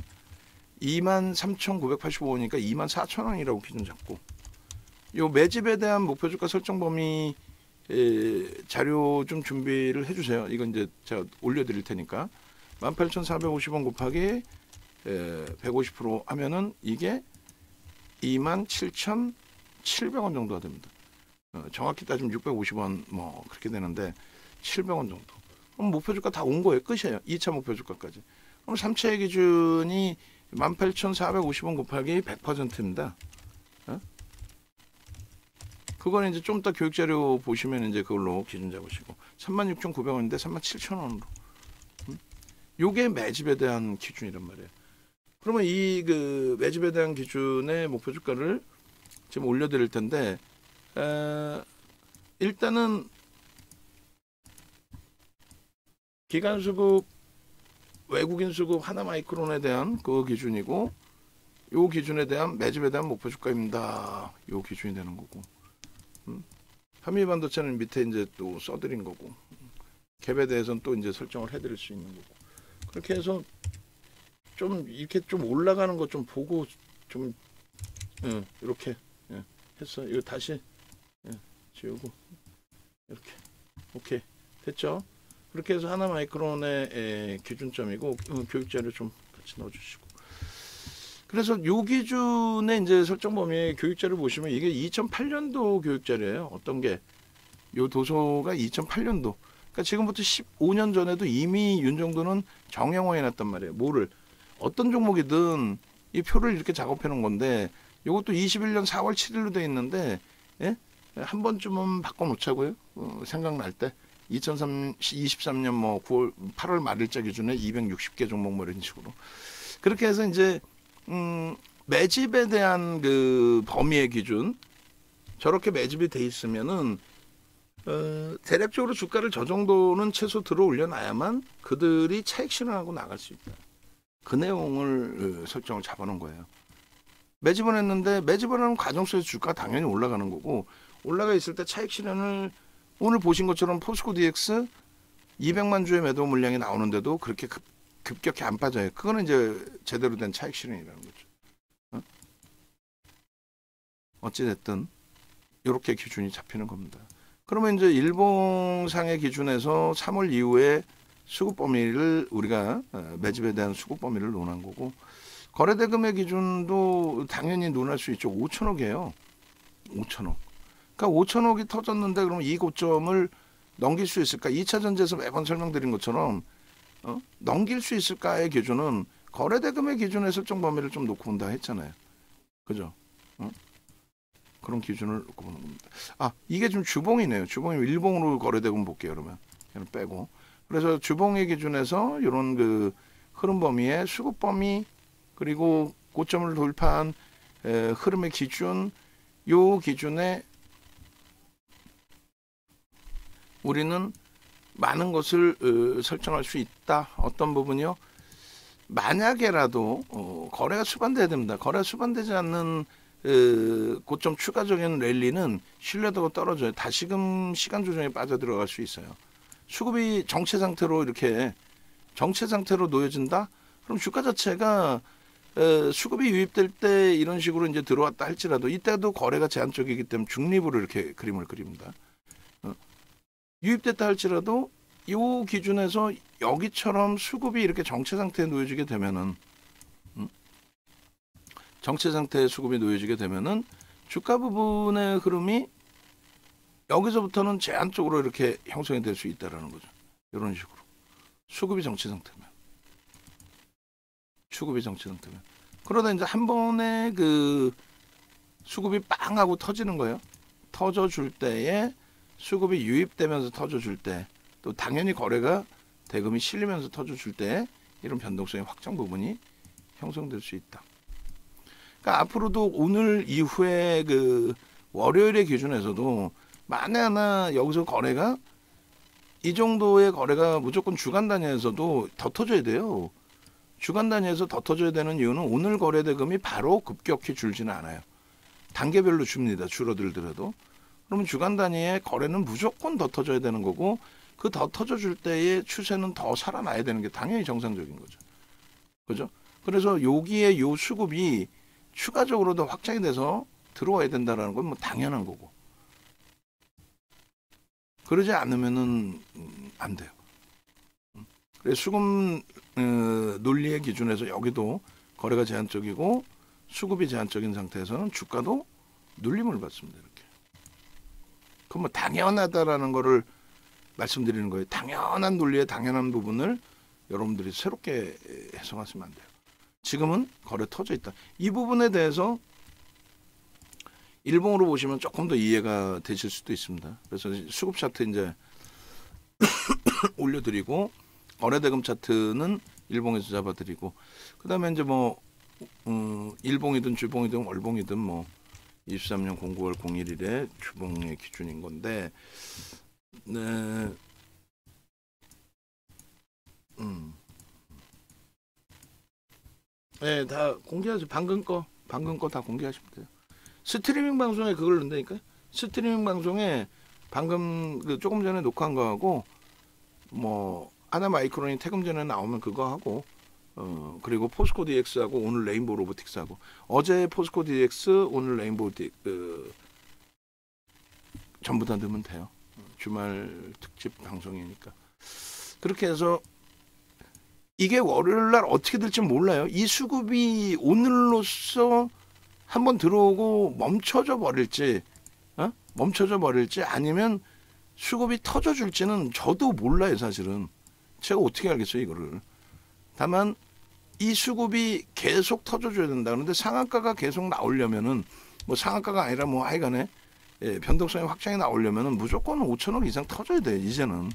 23,985원이니까 24,000원이라고 기준 잡고, 요 매집에 대한 목표 주가 설정 범위 자료 좀 준비를 해주세요. 이건 이제 제가 올려드릴 테니까 18,450원 곱하기 150% 하면은 이게 27,700원 정도가 됩니다. 정확히 따지면 650원 뭐 그렇게 되는데 700원 정도. 그럼 목표 주가 다 온 거예요. 끝이에요. 2차 목표 주가까지. 그럼 3차의 기준이 18,450원 곱하기 100%입니다. 그거는 이제 좀 이따 교육 자료 보시면 이제 그걸로 기준 잡으시고 36,900원인데 37,000원으로. 요게 매집에 대한 기준이란 말이에요. 그러면 이 그 매집에 대한 기준의 목표 주가를 지금 올려드릴 텐데, 일단은 기관 수급, 외국인 수급 하나 마이크론에 대한 그 기준이고, 요 기준에 대한 매집에 대한 목표 주가입니다. 요 기준이 되는 거고, 한미 반도체는 밑에 이제 또 써드린 거고, 갭에 대해서는 또 이제 설정을 해드릴 수 있는 거고, 그렇게 해서 좀 이렇게 좀 올라가는 거 좀 보고 좀 이렇게 했어. 이거 다시 지우고 이렇게 오케이 됐죠? 그렇게 해서 하나 마이크론의 기준점이고 교육 자료 좀 같이 넣어주시고. 그래서 요 기준의 이제 설정 범위의 교육 자료 보시면 이게 2008년도 교육 자료예요. 어떤 게 요 도서가 2008년도. 그러니까 지금부터 15년 전에도 이미 윤정도는 정형화해 놨단 말이에요. 뭐를 어떤 종목이든 이 표를 이렇게 작업해 놓은 건데, 요것도 21년 4월 7일로 돼 있는데 한 번쯤은 바꿔 놓자고요. 생각날 때 2023년 뭐 9월 8월 말일자 기준에 260개 종목 뭐 이런 식으로. 그렇게 해서 이제 매집에 대한 그 범위의 기준, 저렇게 매집이 돼 있으면은 대략적으로 주가를 저 정도는 최소 들어 올려놔야만 그들이 차익 실현하고 나갈 수 있다. 그 내용을 설정을 잡아놓은 거예요. 매집을 했는데 매집을 하는 과정 속에서 주가가 당연히 올라가는 거고, 올라가 있을 때 차익 실현을 오늘 보신 것처럼 포스코 DX 200만 주의 매도 물량이 나오는데도 그렇게 급격히 안 빠져요. 그거는 이제 제대로 된 차익 실현이라는 거죠. 어찌됐든 이렇게 기준이 잡히는 겁니다. 그러면 이제 일봉상의 기준에서 3월 이후에 수급 범위를 우리가 매집에 대한 수급 범위를 논한 거고, 거래대금의 기준도 당연히 논할 수 있죠. 5천억이에요. 5천억. 그러니까 5천억이 터졌는데 그러면 이 고점을 넘길 수 있을까? 2차 전지에서 매번 설명드린 것처럼 넘길 수 있을까의 기준은 거래대금의 기준의 설정 범위를 좀 놓고 본다 했잖아요. 그죠? 그런 기준을 놓고 보는 겁니다. 이게 좀 주봉이네요. 주봉이 일봉으로 거래대금 볼게요. 그러면 얘는 빼고. 그래서 주봉의 기준에서 이런 그 흐름 범위의 수급 범위 그리고 고점을 돌파한 흐름의 기준, 요 기준에 우리는 많은 것을 설정할 수 있다. 어떤 부분이요? 만약에라도 거래가 수반돼야 됩니다. 거래가 수반되지 않는 고점 추가적인 랠리는 신뢰도가 떨어져요. 다시금 시간 조정에 빠져들어갈 수 있어요. 수급이 정체 상태로 이렇게 정체 상태로 놓여진다? 그럼 주가 자체가 수급이 유입될 때 이런 식으로 이제 들어왔다 할지라도 이때도 거래가 제한적이기 때문에 중립으로 이렇게 그림을 그립니다. 유입됐다 할지라도 이 기준에서 여기처럼 수급이 이렇게 정체 상태에 놓여지게 되면은 정체 상태의 수급이 놓여지게 되면은 주가 부분의 흐름이 여기서부터는 제한적으로 이렇게 형성이 될 수 있다라는 거죠. 이런 식으로 수급이 정체 상태면 그러다 이제 한 번에 그 수급이 빵 하고 터지는 거예요. 터져줄 때에 수급이 유입되면서 터져줄 때 또 당연히 거래가 대금이 실리면서 터져줄 때 이런 변동성의 확장 부분이 형성될 수 있다. 그러니까 앞으로도 오늘 이후에 그 월요일의 기준에서도 만에 하나 여기서 거래가 이 정도의 거래가 무조건 주간 단위에서도 더 터져야 돼요. 주간 단위에서 더 터져야 되는 이유는 오늘 거래 대금이 바로 급격히 줄지는 않아요. 단계별로 줍니다. 줄어들더라도. 그러면 주간 단위의 거래는 무조건 더 터져야 되는 거고 그 더 터져줄 때의 추세는 더 살아나야 되는 게 당연히 정상적인 거죠. 그죠? 그래서 여기에 요 수급이 추가적으로 더 확장이 돼서 들어와야 된다는 건 뭐 당연한 거고. 그러지 않으면은 안 돼요. 그래서 수급 논리의 기준에서 여기도 거래가 제한적이고 수급이 제한적인 상태에서는 주가도 눌림을 받습니다. 이렇게. 그럼 뭐 당연하다라는 거를 말씀드리는 거예요. 당연한 논리의 당연한 부분을 여러분들이 새롭게 해석하시면 안 돼요. 지금은 거래 터져 있다. 이 부분에 대해서 일봉으로 보시면 조금 더 이해가 되실 수도 있습니다. 그래서 수급 차트 이제 올려드리고 거래대금 차트는 일봉에서 잡아드리고 그다음에 이제 뭐 일봉이든 주봉이든 월봉이든 뭐 23년 09월 01일에 주봉의 기준인 건데 네. 네, 다 공개하세요. 방금 거 다 공개하시면 돼요. 스트리밍 방송에 그걸 넣는다니까요. 스트리밍 방송에 방금 그 조금 전에 녹화한 거하고 뭐 하나 마이크론이 퇴금 전에 나오면 그거 하고 그리고 포스코 DX하고 오늘 레인보우 로보틱스하고 어제 포스코 DX 오늘 레인보우 전부 다 넣으면 돼요. 주말 특집 방송이니까. 그렇게 해서 이게 월요일 날 어떻게 될지 몰라요. 이 수급이 오늘로써 한번 들어오고 멈춰져 버릴지 아니면 수급이 터져 줄지는 저도 몰라요. 사실은 제가 어떻게 알겠어요 이거를. 다만 이 수급이 계속 터져줘야 된다. 그런데 상한가가 계속 나오려면은 뭐 상한가가 아니라 뭐 하여간에 변동성의 확장이 나오려면은 무조건 5천억 이상 터져야 돼. 이제는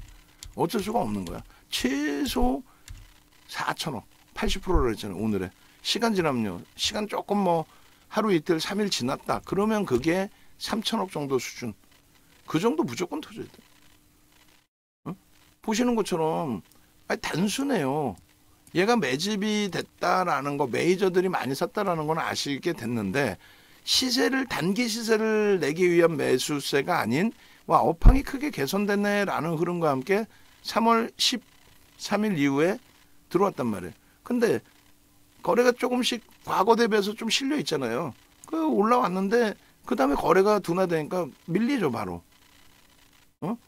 어쩔 수가 없는 거야. 최소 4천억 80%라 했잖아요. 오늘에 시간 지나면요. 시간 조금 뭐 하루 이틀 3일 지났다. 그러면 그게 3천억 정도 수준. 그 정도 무조건 터져야 돼. 보시는 것처럼 단순해요. 얘가 매집이 됐다라는 거, 메이저들이 많이 샀다라는 건 아시게 됐는데 단기 시세를 내기 위한 매수세가 아닌 와 업황이 크게 개선됐네라는 흐름과 함께 3월 13일 이후에 들어왔단 말이에요. 근데 거래가 조금씩 과거 대비해서 좀 실려 있잖아요. 그 올라왔는데 그 다음에 거래가 둔화되니까 밀리죠 바로.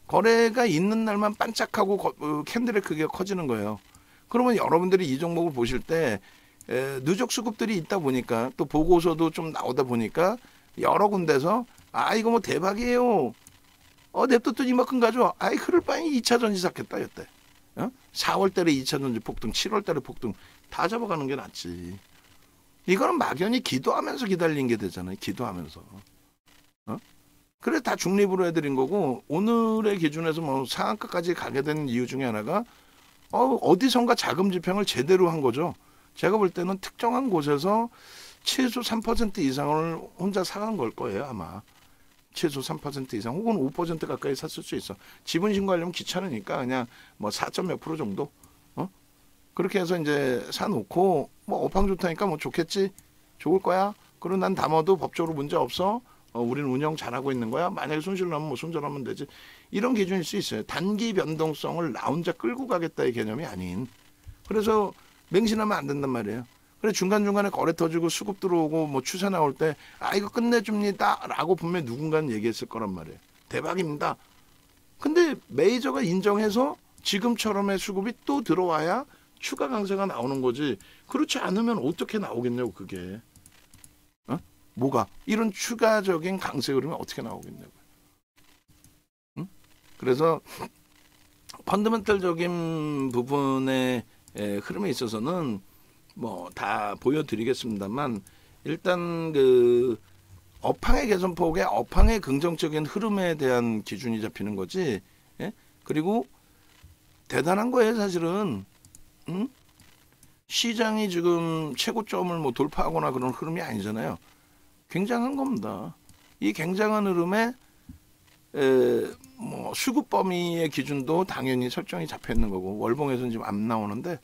거래가 있는 날만 반짝하고 캔들의 크기가 커지는 거예요. 그러면 여러분들이 이 종목을 보실 때 누적 수급들이 있다 보니까 또 보고서도 좀 나오다 보니까 여러 군데서 아 이거 뭐 대박이에요. 냅뒀더니 이만큼 가져와. 아이 그럴 바에 2차 전지 샀겠다 이때. 4월 달에 2차 전지 폭등, 7월 달에 폭등 다 잡아가는 게 낫지. 이거는 막연히 기도하면서 기다린 게 되잖아요. 기도하면서. 그래 다 중립으로 해드린 거고 오늘의 기준에서 뭐 상한가까지 가게 된 이유 중에 하나가 어디선가 자금 집행을 제대로 한 거죠. 제가 볼 때는 특정한 곳에서 최소 3% 이상을 혼자 사간 걸 거예요 아마. 최소 3% 이상 혹은 5% 가까이 샀을 수 있어. 지분 신고하려면 귀찮으니까 그냥 뭐 4점 몇 프로 정도 그렇게 해서 이제 사놓고 뭐 업황 좋다니까 뭐 좋겠지 좋을 거야. 그리고 난 담아도 법적으로 문제 없어. 우리는 운영 잘하고 있는 거야. 만약에 손실 나면 뭐 손절하면 되지. 이런 기준일 수 있어요. 단기 변동성을 나 혼자 끌고 가겠다의 개념이 아닌. 그래서 맹신하면 안 된단 말이에요. 그래 중간중간에 거래 터지고 수급 들어오고 뭐 추세 나올 때 이거 끝내줍니다 라고 분명히 누군가는 얘기했을 거란 말이에요. 대박입니다. 근데 메이저가 인정해서 지금처럼의 수급이 또 들어와야 추가 강세가 나오는 거지. 그렇지 않으면 어떻게 나오겠냐고 그게. 뭐가 이런 추가적인 강세 흐름이 어떻게 나오겠냐고. 그래서 펀더멘털적인 부분의 흐름에 있어서는 뭐 다 보여드리겠습니다만 일단 그 업황의 개선폭에 업황의 긍정적인 흐름에 대한 기준이 잡히는 거지. 그리고 대단한 거예요 사실은. 시장이 지금 최고점을 뭐 돌파하거나 그런 흐름이 아니잖아요. 굉장한 겁니다. 이 굉장한 흐름에 뭐 수급 범위의 기준도 당연히 설정이 잡혀 있는 거고 월봉에서는 지금 안 나오는데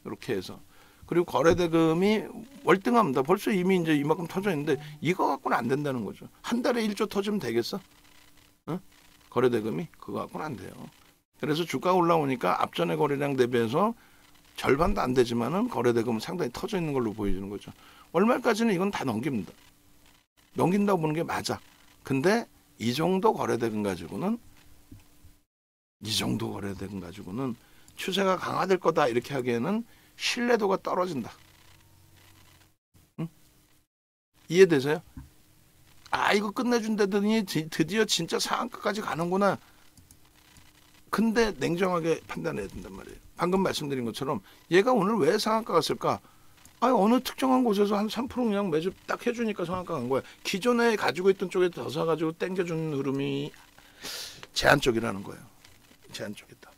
이렇게 해서 그리고 거래대금이 월등합니다. 벌써 이미 이제 이만큼 터져 있는데 이거 갖고는 안 된다는 거죠. 한 달에 1조 터지면 되겠어? 거래대금이 그거 갖고는 안 돼요. 그래서 주가 올라오니까 앞전의 거래량 대비해서 절반도 안 되지만은 거래대금은 상당히 터져 있는 걸로 보여지는 거죠. 월말까지는 이건 다 넘깁니다. 넘긴다고 보는 게 맞아. 근데 이 정도 거래대금 가지고는 추세가 강화될 거다 이렇게 하기에는 신뢰도가 떨어진다. 이해되세요? 이거 끝내준다더니 드디어 진짜 상한가까지 가는구나. 근데 냉정하게 판단해야 된단 말이에요. 방금 말씀드린 것처럼 얘가 오늘 왜 상한가 갔을까? 어느 특정한 곳에서 한 3% 그냥 매주 딱 해주니까 상한가 간 거야. 기존에 가지고 있던 쪽에 더 사가지고 땡겨주는 흐름이 제한적이라는 거예요. 제한적이다.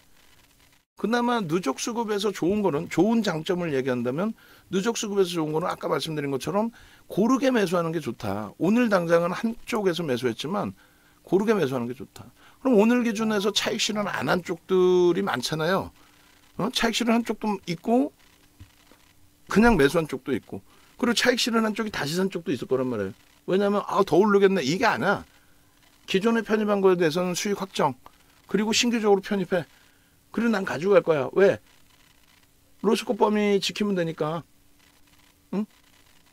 그나마 누적 수급에서 좋은 거는 좋은 장점을 얘기한다면 누적 수급에서 좋은 거는 아까 말씀드린 것처럼 고르게 매수하는 게 좋다. 오늘 당장은 한쪽에서 매수했지만 고르게 매수하는 게 좋다. 그럼 오늘 기준에서 차익 실현 안 한 쪽들이 많잖아요. 차익 실현 한 쪽도 있고 그냥 매수한 쪽도 있고 그리고 차익 실현한 쪽이 다시 산 쪽도 있을 거란 말이에요. 왜냐하면 더 오르겠네 이게 아니야. 기존에 편입한 거에 대해서는 수익 확정 그리고 신규적으로 편입해. 그리고 난 가지고 갈 거야. 왜? 로스코 범위 지키면 되니까.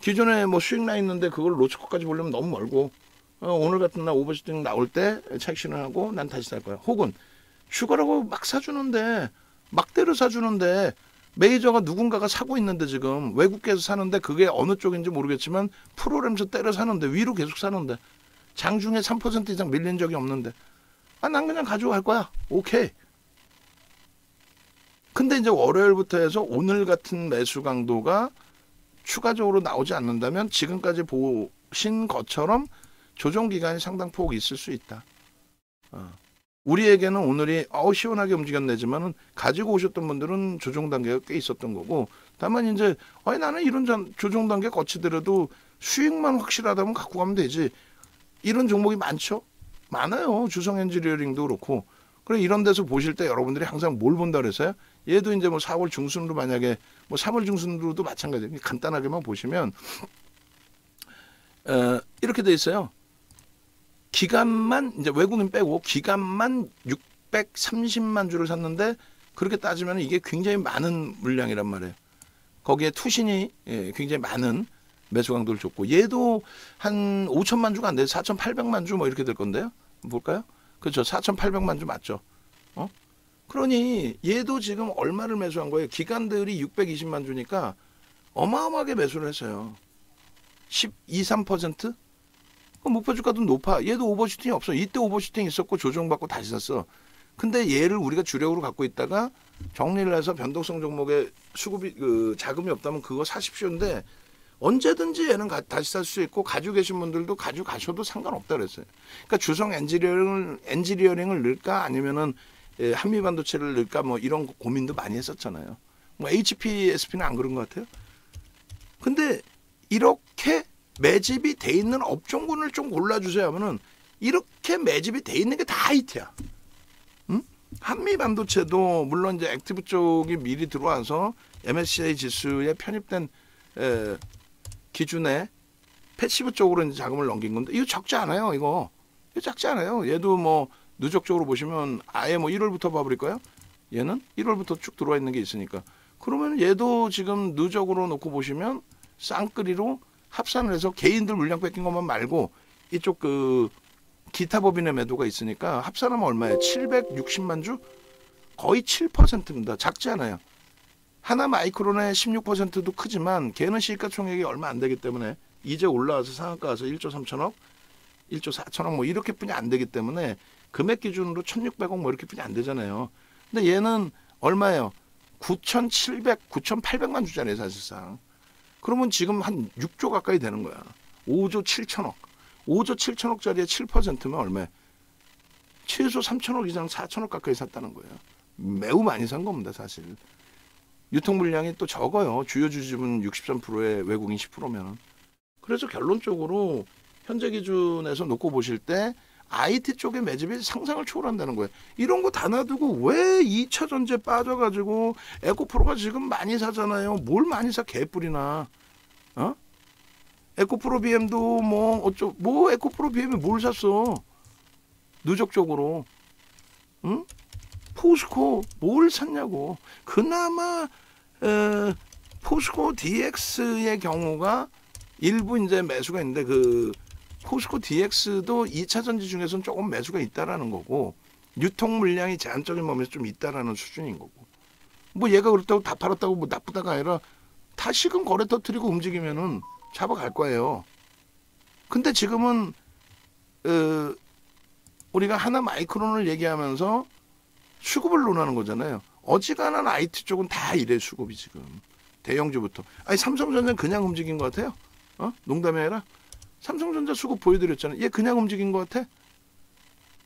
기존에 뭐 수익 나 있는데 그걸 로스코까지 보려면 너무 멀고 오늘 같은 날 오버슈팅 나올 때 차익 실현하고 난 다시 살 거야. 혹은 슈거라고 막 사주는데 막대로 사주는데 메이저가 누군가가 사고 있는데 지금 외국계에서 사는데 그게 어느 쪽인지 모르겠지만 프로램서 때려 사는데 위로 계속 사는데 장중에 3% 이상 밀린 적이 없는데 난 그냥 가지고 갈 거야. 오케이. 근데 이제 월요일부터 해서 오늘 같은 매수 강도가 추가적으로 나오지 않는다면 지금까지 보신 것처럼 조정 기간이 상당폭 있을 수 있다. 우리에게는 오늘이 시원하게 움직였네지만은 가지고 오셨던 분들은 조정 단계가 꽤 있었던 거고 다만 이제 나는 이런 조정 단계 거치더라도 수익만 확실하다면 갖고 가면 되지. 이런 종목이 많아요. 주성 엔지니어링도 그렇고. 그래 이런 데서 보실 때 여러분들이 항상 뭘 본다 그랬어요? 얘도 이제 뭐 4월 중순으로 만약에 뭐 3월 중순으로도 마찬가지예요. 간단하게만 보시면 이렇게 돼 있어요. 기간만 이제 외국인 빼고 기간만 630만 주를 샀는데 그렇게 따지면 이게 굉장히 많은 물량이란 말이에요. 거기에 투신이 굉장히 많은 매수 강도를 줬고 얘도 한 5천만 주가 안 돼요. 4,800만 주 뭐 이렇게 될 건데요. 볼까요? 그렇죠. 4,800만 주 맞죠. 그러니 얘도 지금 얼마를 매수한 거예요? 기간들이 620만 주니까 어마어마하게 매수를 했어요. 12, 3%? 목표 주가도 높아. 얘도 오버슈팅이 없어. 이때 오버슈팅 있었고 조정받고 다시 샀어. 근데 얘를 우리가 주력으로 갖고 있다가 정리를 해서 변동성 종목에 수급이 자금이 없다면 그거 사십시오인데 언제든지 얘는 다시 살 수 있고 가지고 계신 분들도 가지고 가셔도 상관없다 그랬어요. 그러니까 주성 엔지니어링을 넣을까 아니면은 한미 반도체를 넣을까 뭐 이런 고민도 많이 했었잖아요. 뭐 HPSP는 안 그런 것 같아요. 근데 이렇게 매집이 돼 있는 업종군을 좀 골라주세요 하면은 이렇게 매집이 돼 있는 게 다 IT야. 응? 한미 반도체도 물론 이제 액티브 쪽이 미리 들어와서 MSCI 지수에 편입된 기준에 패시브 쪽으로 이제 자금을 넘긴 건데 이거 적지 않아요. 이거 작지 않아요. 얘도 뭐 누적적으로 보시면 아예 뭐 1월부터 봐버릴까요? 얘는 1월부터 쭉 들어와 있는 게 있으니까 그러면 얘도 지금 누적으로 놓고 보시면 쌍끌이로 합산을 해서 개인들 물량 뺏긴 것만 말고 이쪽 기타 법인의 매도가 있으니까 합산하면 얼마예요? 760만 주? 거의 7%입니다. 작지 않아요. 하나 마이크론의 16%도 크지만 걔는 시가총액이 얼마 안 되기 때문에 이제 올라와서 상한가 가서 1조 3천억, 1조 4천억 뭐 이렇게뿐이 안 되기 때문에 금액 기준으로 1,600억 뭐 이렇게뿐이 안 되잖아요. 근데 얘는 얼마예요? 9,700, 9,800만 주잖아요 사실상. 그러면 지금 한 6조 가까이 되는 거야. 5조 7천억. 5조 7천억짜리에 7%면 얼마야? 최소 3천억 이상 4천억 가까이 샀다는 거예요. 매우 많이 산 겁니다 사실. 유통 물량이 또 적어요. 주요 주집은 63%에 외국인 10%면. 그래서 결론적으로 현재 기준에서 놓고 보실 때 IT 쪽의 매집이 상상을 초월한다는 거예요. 이런 거 다 놔두고 왜 2차 전지에 빠져가지고 에코프로가 지금 많이 사잖아요. 뭘 많이 사 개뿔이나. 어? 에코프로 BM도 뭐 에코프로 BM이 뭘 샀어. 누적적으로. 응? 포스코 뭘 샀냐고. 그나마 포스코 DX의 경우가 일부 이제 매수가 있는데 포스코 DX도 2차 전지 중에서는 조금 매수가 있다라는 거고 유통 물량이 제한적인 범위에서 좀 있다라는 수준인 거고 뭐 얘가 그렇다고 다 팔았다고 뭐 나쁘다가 아니라 다시금 거래 터뜨리고 움직이면은 잡아갈 거예요. 근데 지금은 우리가 하나 마이크론을 얘기하면서 수급을 논하는 거잖아요. 어지간한 IT 쪽은 다 이래 수급이 지금 대형주부터. 아니 삼성전자는 그냥 움직인 것 같아요. 농담이 아니라 삼성전자 수급 보여드렸잖아요. 얘 그냥 움직인 것 같아.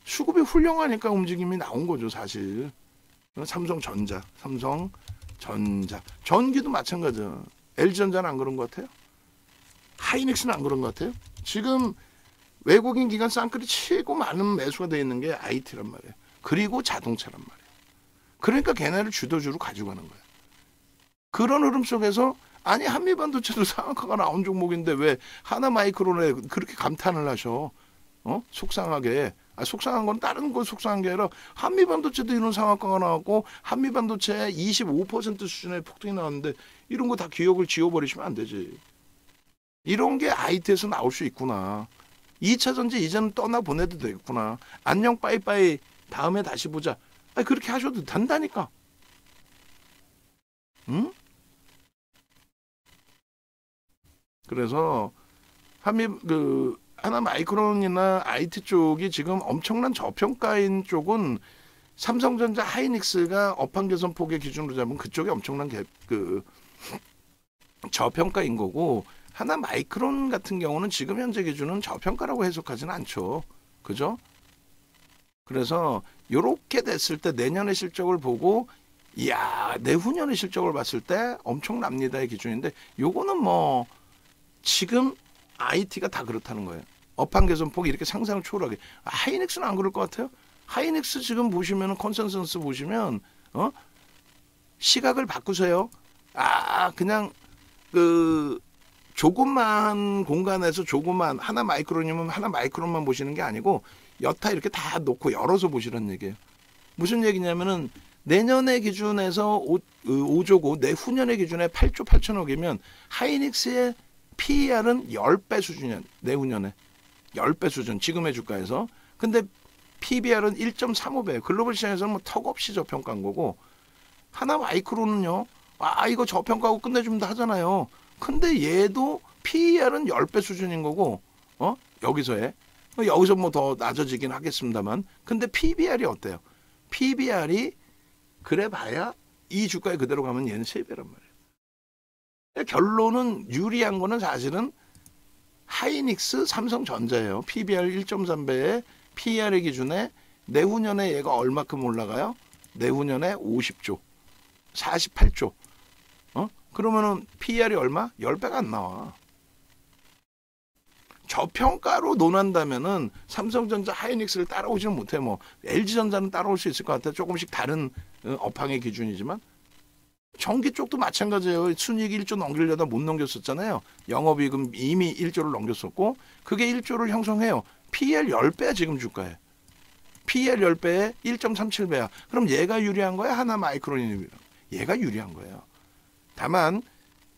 수급이 훌륭하니까 움직임이 나온 거죠 사실. 삼성전자 전기도 마찬가지야. LG전자는 안 그런 것 같아요. 하이닉스는 안 그런 것 같아요. 지금 외국인 기관 쌍끌이 최고 많은 매수가 되어 있는 게 IT란 말이에요. 그리고 자동차란 말이에요. 그러니까 걔네를 주도주로 가지고 가는 거예요. 그런 흐름 속에서 아니 한미반도체도 상한가가 나온 종목인데 왜 하나마이크론에 그렇게 감탄을 하셔? 속상하게. 속상한 건 다른 건 속상한 게 아니라 한미반도체도 이런 상한가가 나왔고 한미반도체 25% 수준의 폭등이 나왔는데 이런 거 다 기억을 지워버리시면 안 되지. 이런 게 IT에서 나올 수 있구나. 2차 전지 이제는 떠나보내도 되겠구나. 안녕 빠이빠이 다음에 다시 보자. 그렇게 하셔도 된다니까. 응? 그래서 하나 마이크론이나 IT 쪽이 지금 엄청난 저평가인 쪽은 삼성전자 하이닉스가 업황 개선 폭의 기준으로 잡으면 그쪽이 엄청난 저평가인 거고 하나 마이크론 같은 경우는 지금 현재 기준은 저평가라고 해석하지는 않죠. 그죠? 그래서 이렇게 됐을 때 내년의 실적을 보고 이야 내후년의 실적을 봤을 때 엄청납니다의 기준인데 요거는 뭐 지금 IT가 다 그렇다는 거예요. 업황 개선폭이 이렇게 상상을 초월하게. 하이닉스는 안 그럴 것 같아요. 하이닉스 지금 보시면 컨센서스 보시면 시각을 바꾸세요. 그냥 조그만 공간에서 조그만 하나 마이크론이면 하나 마이크론만 보시는 게 아니고 여타 이렇게 다 놓고 열어서 보시라는 얘기예요. 무슨 얘기냐면은 내년의 기준에서 5조고 내후년의 기준에 8조 8천억이면 하이닉스의 PER은 10배 수준이야. 내후년에. 10배 수준. 지금의 주가에서. 근데 PBR은 1.35배. 글로벌 시장에서는 뭐 턱없이 저평가한 거고 하나 마이크론은요. 이거 저평가하고 끝내줍니다 하잖아요. 근데 얘도 PER은 10배 수준인 거고, 여기서의. 여기서 뭐 더 낮아지긴 하겠습니다만. 근데 PBR이 어때요? PBR이 그래 봐야 이 주가에 그대로 가면 얘는 3배란 말이에요. 결론은 유리한 거는 사실은 하이닉스, 삼성전자예요. PBR 1.3배에 PER의 기준에 내후년에 얘가 얼마큼 올라가요? 내후년에 50조, 48조. 그러면은 PER이 얼마? 10배가 안 나와. 저평가로 논한다면은 삼성전자, 하이닉스를 따라오지는 못해. 뭐 LG전자는 따라올 수 있을 것 같아. 조금씩 다른 업황의 기준이지만 전기 쪽도 마찬가지예요. 순이익 1조 넘기려다 못 넘겼었잖아요. 영업이익은 이미 1조를 넘겼었고 그게 1조를 형성해요. PER 10배야 지금 주가에. PER 10배에 1.37배야. 그럼 얘가 유리한 거야? 하나마이크론이 유리한 거야? 얘가 유리한 거예요. 다만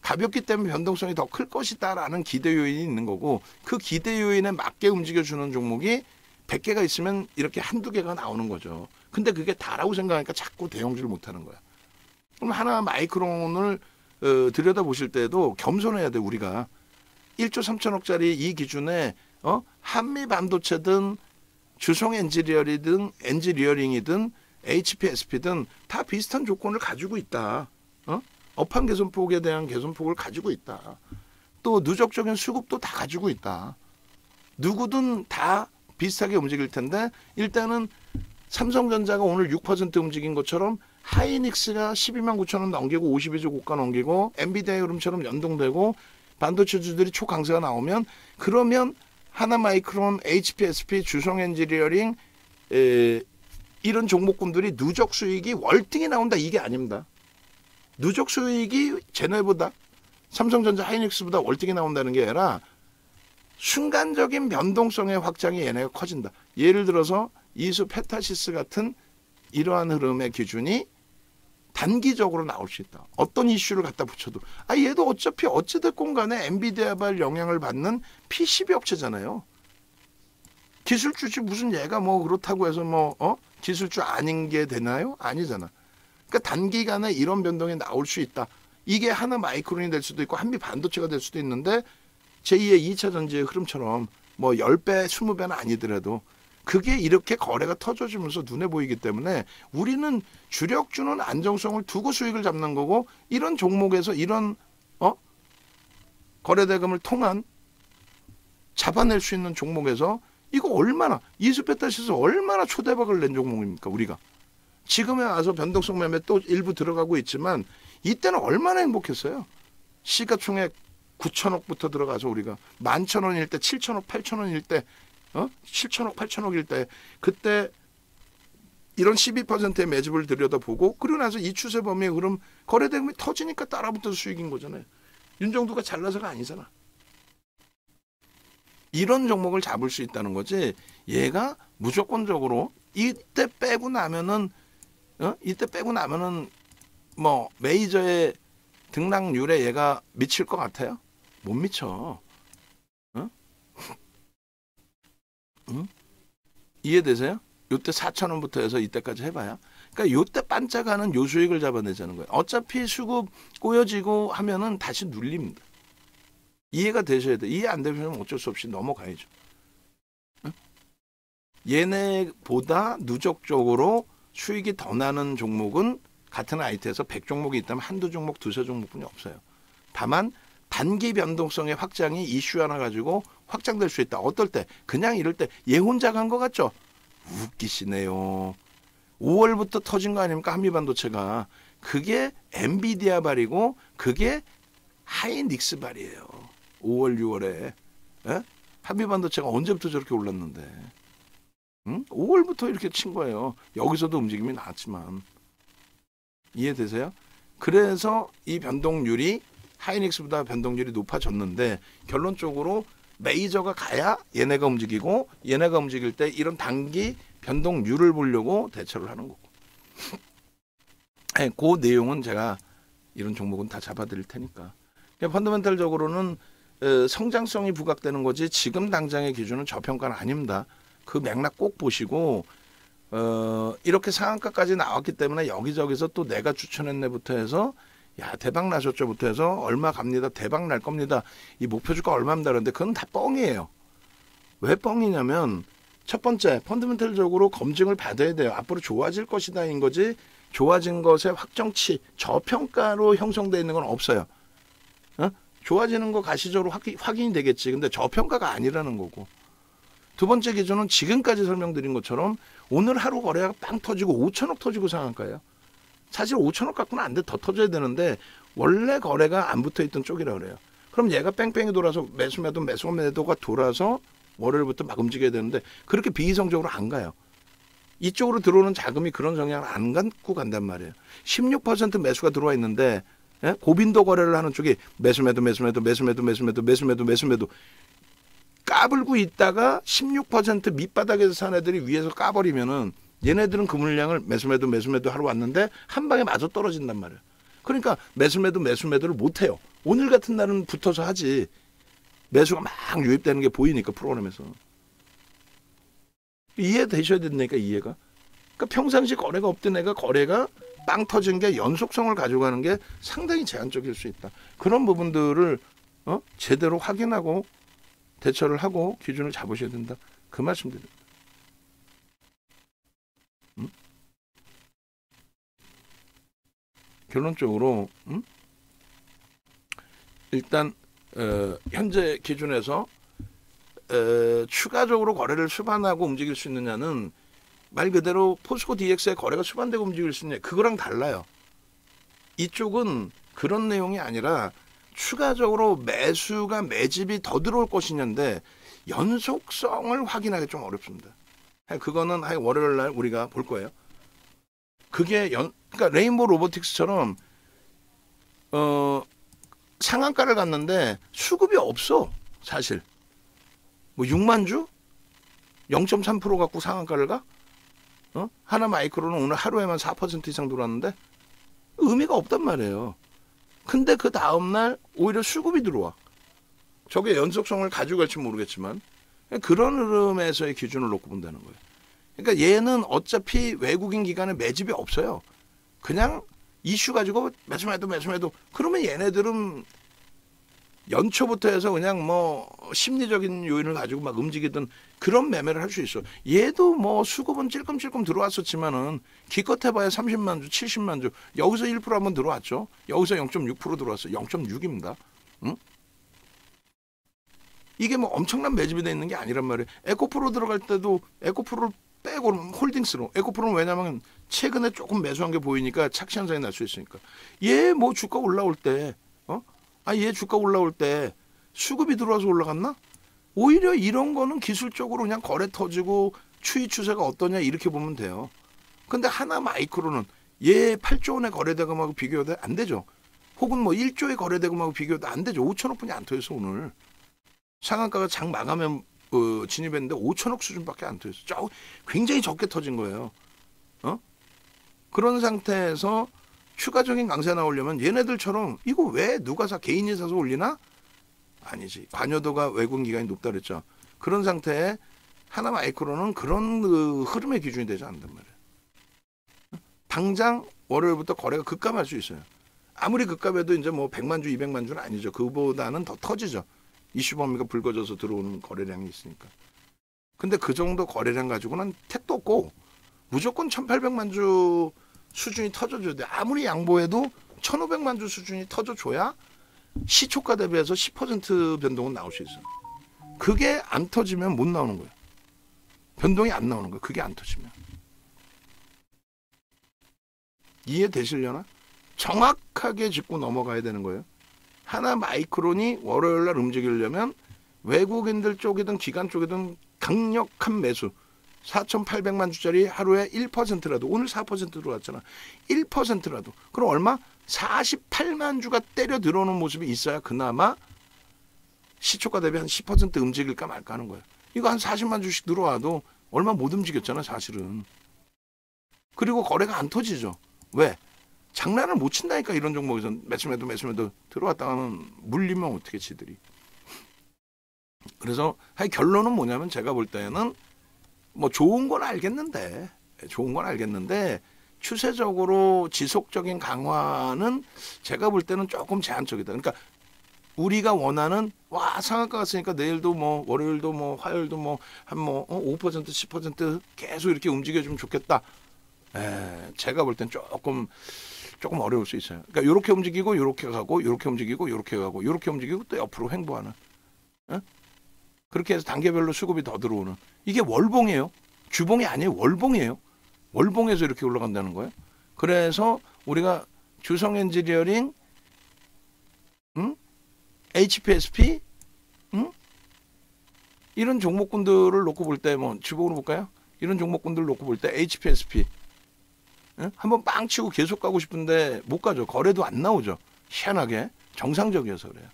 가볍기 때문에 변동성이 더 클 것이다라는 기대 요인이 있는 거고 그 기대 요인에 맞게 움직여주는 종목이 100개가 있으면 이렇게 한두 개가 나오는 거죠. 근데 그게 다라고 생각하니까 자꾸 대형주를 못하는 거야. 그럼 하나 마이크론을 들여다보실 때도 겸손해야 돼. 우리가 1조 3천억짜리 이 기준에 한미 반도체든 주성 엔지니어링이든 HPSP든 다 비슷한 조건을 가지고 있다. 업황 개선폭에 대한 개선폭을 가지고 있다. 또 누적적인 수급도 다 가지고 있다. 누구든 다 비슷하게 움직일 텐데 일단은 삼성전자가 오늘 6% 움직인 것처럼 하이닉스가 12만 9천 원 넘기고 52조 고가 넘기고 엔비디아의 흐름처럼 연동되고 반도체주들이 초강세가 나오면 그러면 하나마이크론, HPSP, 주성 엔지니어링 이런 종목군들이 누적 수익이 월등히 나온다 이게 아닙니다. 누적 수익이 쟤네보다 삼성전자, 하이닉스보다 월등히 나온다는 게 아니라 순간적인 변동성의 확장이 얘네가 커진다. 예를 들어서 이수 페타시스 같은 이러한 흐름의 기준이 단기적으로 나올 수 있다. 어떤 이슈를 갖다 붙여도 얘도 어차피 어찌됐건 간에 엔비디아발 영향을 받는 PCB 업체잖아요. 기술주지 무슨 얘가 뭐 그렇다고 해서 기술주 아닌 게 되나요? 아니잖아. 그러니까 단기간에 이런 변동이 나올 수 있다. 이게 하나 마이크론이 될 수도 있고 한미 반도체가 될 수도 있는데 제2의 2차 전지의 흐름처럼 뭐 10배, 20배는 아니더라도 그게 이렇게 거래가 터져지면서 눈에 보이기 때문에 우리는 주력주는 안정성을 두고 수익을 잡는 거고 이런 종목에서 이런 거래대금을 통한 잡아낼 수 있는 종목에서 이거 얼마나 이수페타시스 얼마나 초대박을 낸 종목입니까 우리가. 지금에 와서 변동성 매매 또 일부 들어가고 있지만 이때는 얼마나 행복했어요. 시가총액 9천억부터 들어가서 우리가 11,000원일 때 7천억 8천원일 때 7천억 8천억일 때 그때 이런 12%의 매집을 들여다보고 그러고 나서 이 추세 범위에 그럼 거래대금이 터지니까 따라붙어서 수익인 거잖아요. 윤정두가 잘나서가 아니잖아. 이런 종목을 잡을 수 있다는 거지 얘가 무조건적으로 이때 빼고 나면은 뭐 메이저의 등락률에 얘가 미칠 것 같아요? 못 미쳐. 이해되세요? 요때 4,000원부터 해서 이때까지 해봐야. 그러니까 요때 반짝하는 요 수익을 잡아내자는 거예요. 어차피 수급 꼬여지고 하면은 다시 눌립니다. 이해가 되셔야 돼. 이해 안 되면 어쩔 수 없이 넘어가야죠. 얘네보다 누적적으로 수익이 더 나는 종목은 같은 아이트에서 100종목이 있다면 한두 종목, 두세 종목뿐이 없어요. 다만 단기 변동성의 확장이 이슈 하나 가지고 확장될 수 있다. 어떨 때? 그냥 이럴 때 얘 혼자 간 것 같죠? 웃기시네요. 5월부터 터진 거 아닙니까? 한미반도체가. 그게 엔비디아 발이고 그게 하이닉스 발이에요. 5월, 6월에. 에? 한미반도체가 언제부터 저렇게 올랐는데. 5월부터 이렇게 친 거예요. 여기서도 움직임이 나왔지만. 이해되세요? 그래서 이 변동률이 하이닉스보다 변동률이 높아졌는데 결론적으로 메이저가 가야 얘네가 움직이고 얘네가 움직일 때 이런 단기 변동률을 보려고 대처를 하는 거고. 네, 그 내용은 제가 이런 종목은 다 잡아드릴 테니까. 펀더멘탈적으로는 성장성이 부각되는 거지 지금 당장의 기준은 저평가는 아닙니다. 그 맥락 꼭 보시고 이렇게 상한가까지 나왔기 때문에 여기저기서 또 내가 추천했네부터 해서 야 대박 나셨죠부터 해서 얼마 갑니다. 대박 날 겁니다. 이 목표 주가 얼마입니다. 그런데 그건 다 뻥이에요. 왜 뻥이냐면 첫 번째 펀더멘털적으로 검증을 받아야 돼요. 앞으로 좋아질 것이다인 거지 좋아진 것의 확정치 저평가로 형성되어 있는 건 없어요. 어? 좋아지는 거 가시적으로 확인이 되겠지. 근데 저평가가 아니라는 거고. 두 번째 기준은 지금까지 설명드린 것처럼 오늘 하루 거래가 빵 터지고 5천억 터지고 상한가예요. 사실 5천억 갖고는 안 돼. 더 터져야 되는데 원래 거래가 안 붙어있던 쪽이라 그래요. 그럼 얘가 뺑뺑이 돌아서 매수매도가 돌아서 월요일부터 막 움직여야 되는데 그렇게 비이성적으로 안 가요. 이쪽으로 들어오는 자금이 그런 성향을 안 갖고 간단 말이에요. 16% 매수가 들어와 있는데 예? 고빈도 거래를 하는 쪽이 매수매도 까불고 있다가 16% 밑바닥에서 산 애들이 위에서 까버리면은 얘네들은 그 물량을 매수매도 하러 왔는데 한 방에 맞아 떨어진단 말이에요. 그러니까 매수매도를 못 해요. 오늘 같은 날은 붙어서 하지. 매수가 막 유입되는 게 보이니까 프로그램에서. 이해되셔야 된다니까 이해가. 그러니까 평상시 거래가 없던 애가 거래가 빵 터진 게 연속성을 가져가는 게 상당히 제한적일 수 있다. 그런 부분들을 제대로 확인하고 대처를 하고 기준을 잡으셔야 된다. 그 말씀드립니다. 결론적으로 일단 현재 기준에서 추가적으로 거래를 수반하고 움직일 수 있느냐는 말 그대로 포스코 DX의 거래가 수반되고 움직일 수 있느냐 그거랑 달라요. 이쪽은 그런 내용이 아니라 추가적으로 매집이 더 들어올 것이냐인데 연속성을 확인하기 좀 어렵습니다. 그거는 월요일 날 우리가 볼 거예요. 그게 그러니까 레인보우 로보틱스처럼 상한가를 갔는데 수급이 없어 사실. 뭐 6만 주 0.3% 갖고 상한가를 가? 하나 마이크로는 오늘 하루에만 4% 이상 들어왔는데 의미가 없단 말이에요. 근데 그 다음날 오히려 수급이 들어와. 저게 연속성을 가지고 갈지 모르겠지만 그런 흐름에서의 기준을 놓고 본다는 거예요. 그러니까 얘는 어차피 외국인 기관에 매집이 없어요. 그냥 이슈 가지고 매수매도 그러면 얘네들은 연초부터 해서 그냥 뭐 심리적인 요인을 가지고 막 움직이던 그런 매매를 할 수 있어. 얘도 뭐 수급은 찔끔찔끔 들어왔었지만은 기껏 해봐야 30만 주, 70만 주. 여기서 1% 한번 들어왔죠. 여기서 0.6% 들어왔어. 0.6입니다. 응? 이게 뭐 엄청난 매집이 돼 있는 게 아니란 말이에요. 에코프로 들어갈 때도 에코프로를 빼고 홀딩스로. 에코프로는 왜냐면 최근에 조금 매수한 게 보이니까 착시 현상이 날 수 있으니까. 얘 뭐 주가 올라올 때 얘 주가 올라올 때 수급이 들어와서 올라갔나? 오히려 이런 거는 기술적으로 그냥 거래 터지고 추이 추세가 어떠냐 이렇게 보면 돼요. 근데 하나 마이크로는 얘 8조 원의 거래대금하고 비교해도 안 되죠. 혹은 뭐 1조의 거래대금하고 비교해도 안 되죠. 5천억 분이 안 터졌어 오늘. 상한가가 장 마감에 진입했는데 5천억 수준밖에 안 터졌어. 굉장히 적게 터진 거예요. 그런 상태에서 추가적인 강세 나오려면 얘네들처럼 이거 왜 누가 개인이 사서 올리나? 아니지. 관여도가 외국인 기관이 높다 그랬죠. 그런 상태에 하나 마이크로는 그런 흐름의 기준이 되지 않는단 말이에요. 당장 월요일부터 거래가 급감할 수 있어요. 아무리 급감해도 이제 뭐 100만 주, 200만 주는 아니죠. 그보다는 더 터지죠. 이슈 범위가 불거져서 들어오는 거래량이 있으니까. 근데 그 정도 거래량 가지고는 택도 없고 무조건 1800만 주 수준이 터져줘야 돼. 아무리 양보해도 1500만 주 수준이 터져줘야 시초가 대비해서 10% 변동은 나올 수 있어. 그게 안 터지면 못 나오는 거예요. 변동이 안 나오는 거예요. 그게 안 터지면. 이해되시려나? 정확하게 짚고 넘어가야 되는 거예요. 하나 마이크론이 월요일날 움직이려면 외국인들 쪽이든 기관 쪽이든 강력한 매수 4,800만 주짜리 하루에 1%라도 오늘 4% 들어왔잖아. 1%라도 그럼 얼마? 48만 주가 때려 들어오는 모습이 있어야 그나마 시초가 대비 한 10% 움직일까 말까 하는 거야. 이거 한 40만 주씩 들어와도 얼마 못 움직였잖아 사실은. 그리고 거래가 안 터지죠. 왜? 장난을 못 친다니까. 이런 종목에서 매수매도 들어왔다가는 물리면 어떻게 지들이. 그래서 결론은 뭐냐면 제가 볼 때는 뭐 좋은 건 알겠는데 추세적으로 지속적인 강화는 제가 볼 때는 조금 제한적이다. 그러니까 우리가 원하는 상한가 갔으니까 내일도 뭐 월요일도 뭐 화요일도 뭐 한 5% 10% 계속 이렇게 움직여주면 좋겠다. 제가 볼 땐 조금 어려울 수 있어요. 그러니까 이렇게 움직이고 이렇게 가고 이렇게 움직이고 이렇게 가고 이렇게 움직이고 또 옆으로 횡보하는. 그렇게 해서 단계별로 수급이 더 들어오는. 이게 월봉이에요. 주봉이 아니에요. 월봉이에요. 월봉에서 이렇게 올라간다는 거예요. 그래서 우리가 주성 엔지니어링, HPSP, 이런 종목군들을 놓고 볼 때 뭐 주봉으로 볼까요? 이런 종목군들을 놓고 볼 때 HPSP 한번 빵 치고 계속 가고 싶은데 못 가죠. 거래도 안 나오죠. 희한하게 정상적이어서 그래요.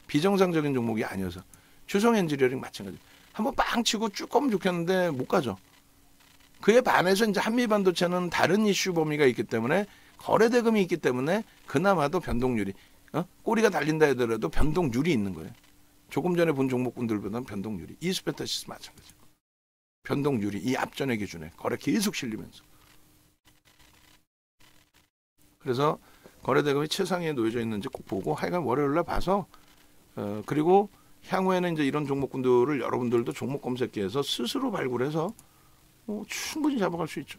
비정상적인 종목이 아니어서. 주성 엔지니어링 마찬가지. 한번 빵 치고 쭉 가면 좋겠는데 못 가죠. 그에 반해서 이제 한미반도체는 다른 이슈 범위가 있기 때문에 거래 대금이 있기 때문에 그나마도 변동률이 꼬리가 달린다 하더라도 변동률이 있는 거예요. 조금 전에 본 종목군들보다는 변동률이. 이스페타시스 마찬가지. 변동률이 이 앞전의 기준에 거래 계속 실리면서. 그래서 거래 대금이 최상위에 놓여져 있는지 꼭 보고 하여간 월요일날 봐서 그리고 향후에는 이제 이런 종목군들을 여러분들도 종목 검색기에서 스스로 발굴해서 충분히 잡아갈 수 있죠.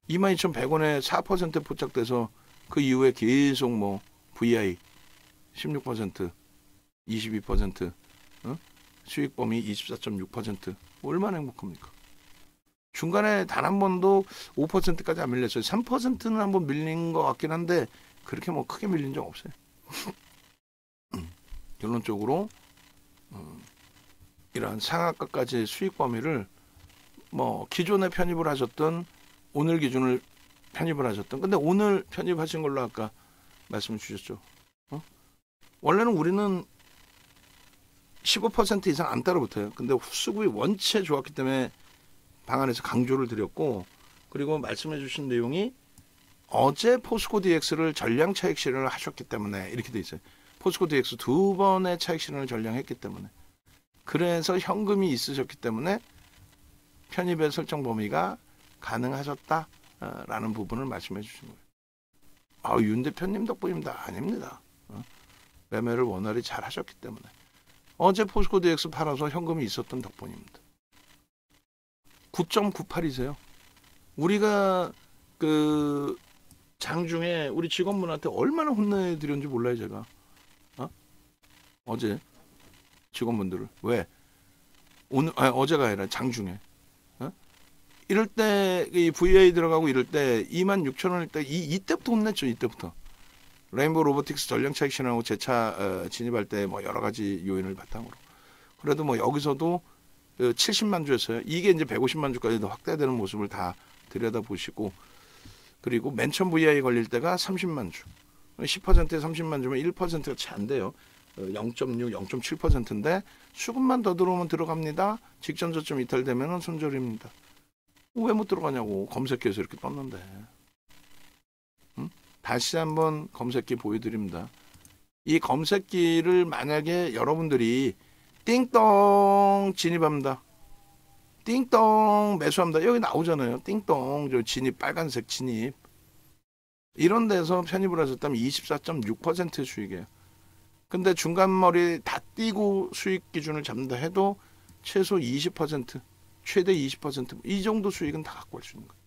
22,100원에 4% 포착돼서 그 이후에 계속 뭐 VI 16%, 22%, 수익 범위 24.6%, 얼마나 행복합니까? 중간에 단 한 번도 5%까지 안 밀렸어요. 3%는 한번 밀린 것 같긴 한데 그렇게 뭐 크게 밀린 적 없어요. 결론적으로 이러한 상한가까지 수익 범위를 뭐 기존에 편입을 하셨던 오늘 기준을 편입을 하셨던 근데 오늘 편입하신 걸로 아까 말씀 주셨죠. 원래는 우리는 15% 이상 안 따라붙어요. 근데 수급이 원체 좋았기 때문에 방안에서 강조를 드렸고 그리고 말씀해 주신 내용이 어제 포스코 DX를 전량 차익 실현을 하셨기 때문에 이렇게 돼 있어요. 포스코 DX 2번의 차익 실현을 전량했기 때문에 그래서 현금이 있으셨기 때문에 편입의 설정 범위가 가능하셨다라는 부분을 말씀해 주신 거예요. 윤 대표님 덕분입니다. 아닙니다. 매매를 원활히 잘 하셨기 때문에 어제 포스코 DX 팔아서 현금이 있었던 덕분입니다. 9.98이세요. 우리가 그 장중에 우리 직원분한테 얼마나 혼내드렸는지 몰라요 제가. 어제 직원분들을 왜 어제가 아니라 장중에 이럴 때 이 VA 들어가고 이럴 때 26,000원일 때 이때부터 혼냈죠. 이때부터 레인보우 로보틱스 전량 차익 실현하고 재차 진입할 때 뭐 여러 가지 요인을 바탕으로 그래도 뭐 여기서도 70만 주였어요. 이게 이제 150만 주까지도 확대되는 모습을 다 들여다보시고 그리고 맨 처음 VI 걸릴 때가 30만 주 10%에 30만 주면 1%가 채 안 돼요. 0.6, 0.7%인데 수급만 더 들어오면 들어갑니다. 직전 저점 이탈되면 손절입니다. 왜 못 들어가냐고 검색기에서 이렇게 떴는데 다시 한번 검색기 보여드립니다. 이 검색기를 만약에 여러분들이 띵동 진입합니다. 띵동 매수합니다. 여기 나오잖아요. 띵동 저 진입 빨간색 진입 이런 데서 편입을 하셨다면 24.6% 수익이에요. 근데 중간머리 다 띄고 수익 기준을 잡는다 해도 최소 20% 최대 20% 정도 수익은 다 갖고 갈 수 있는 거예요.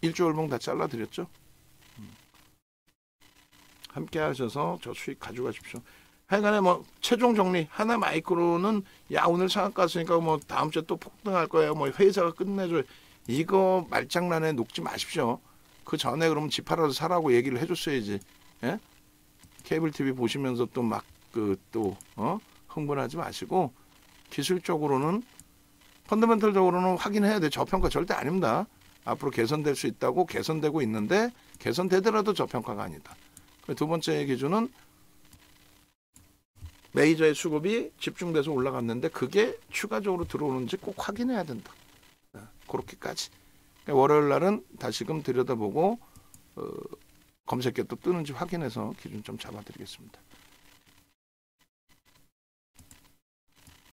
일조 월봉 다 잘라드렸죠. 함께 하셔서 저 수익 가져가십시오. 하여간에 뭐 최종 정리 하나 마이크로는 야 오늘 상한가 갔으니까 뭐 다음 주에 또 폭등할 거예요. 뭐 회사가 끝내줘요. 이거 말장난에 녹지 마십시오. 그 전에 그러면 집 팔아서 사라고 얘기를 해줬어야지. 예? 케이블 TV 보시면서 또 막 흥분하지 마시고 기술적으로는 펀더멘털적으로는 확인해야 돼. 저평가 절대 아닙니다. 앞으로 개선될 수 있다고 개선되고 있는데 개선되더라도 저평가가 아니다. 두 번째 기준은 메이저의 수급이 집중돼서 올라갔는데 그게 추가적으로 들어오는지 꼭 확인해야 된다. 그렇게까지. 월요일 날은 다시금 들여다보고 검색기에 또 뜨는지 확인해서 기준 좀 잡아드리겠습니다.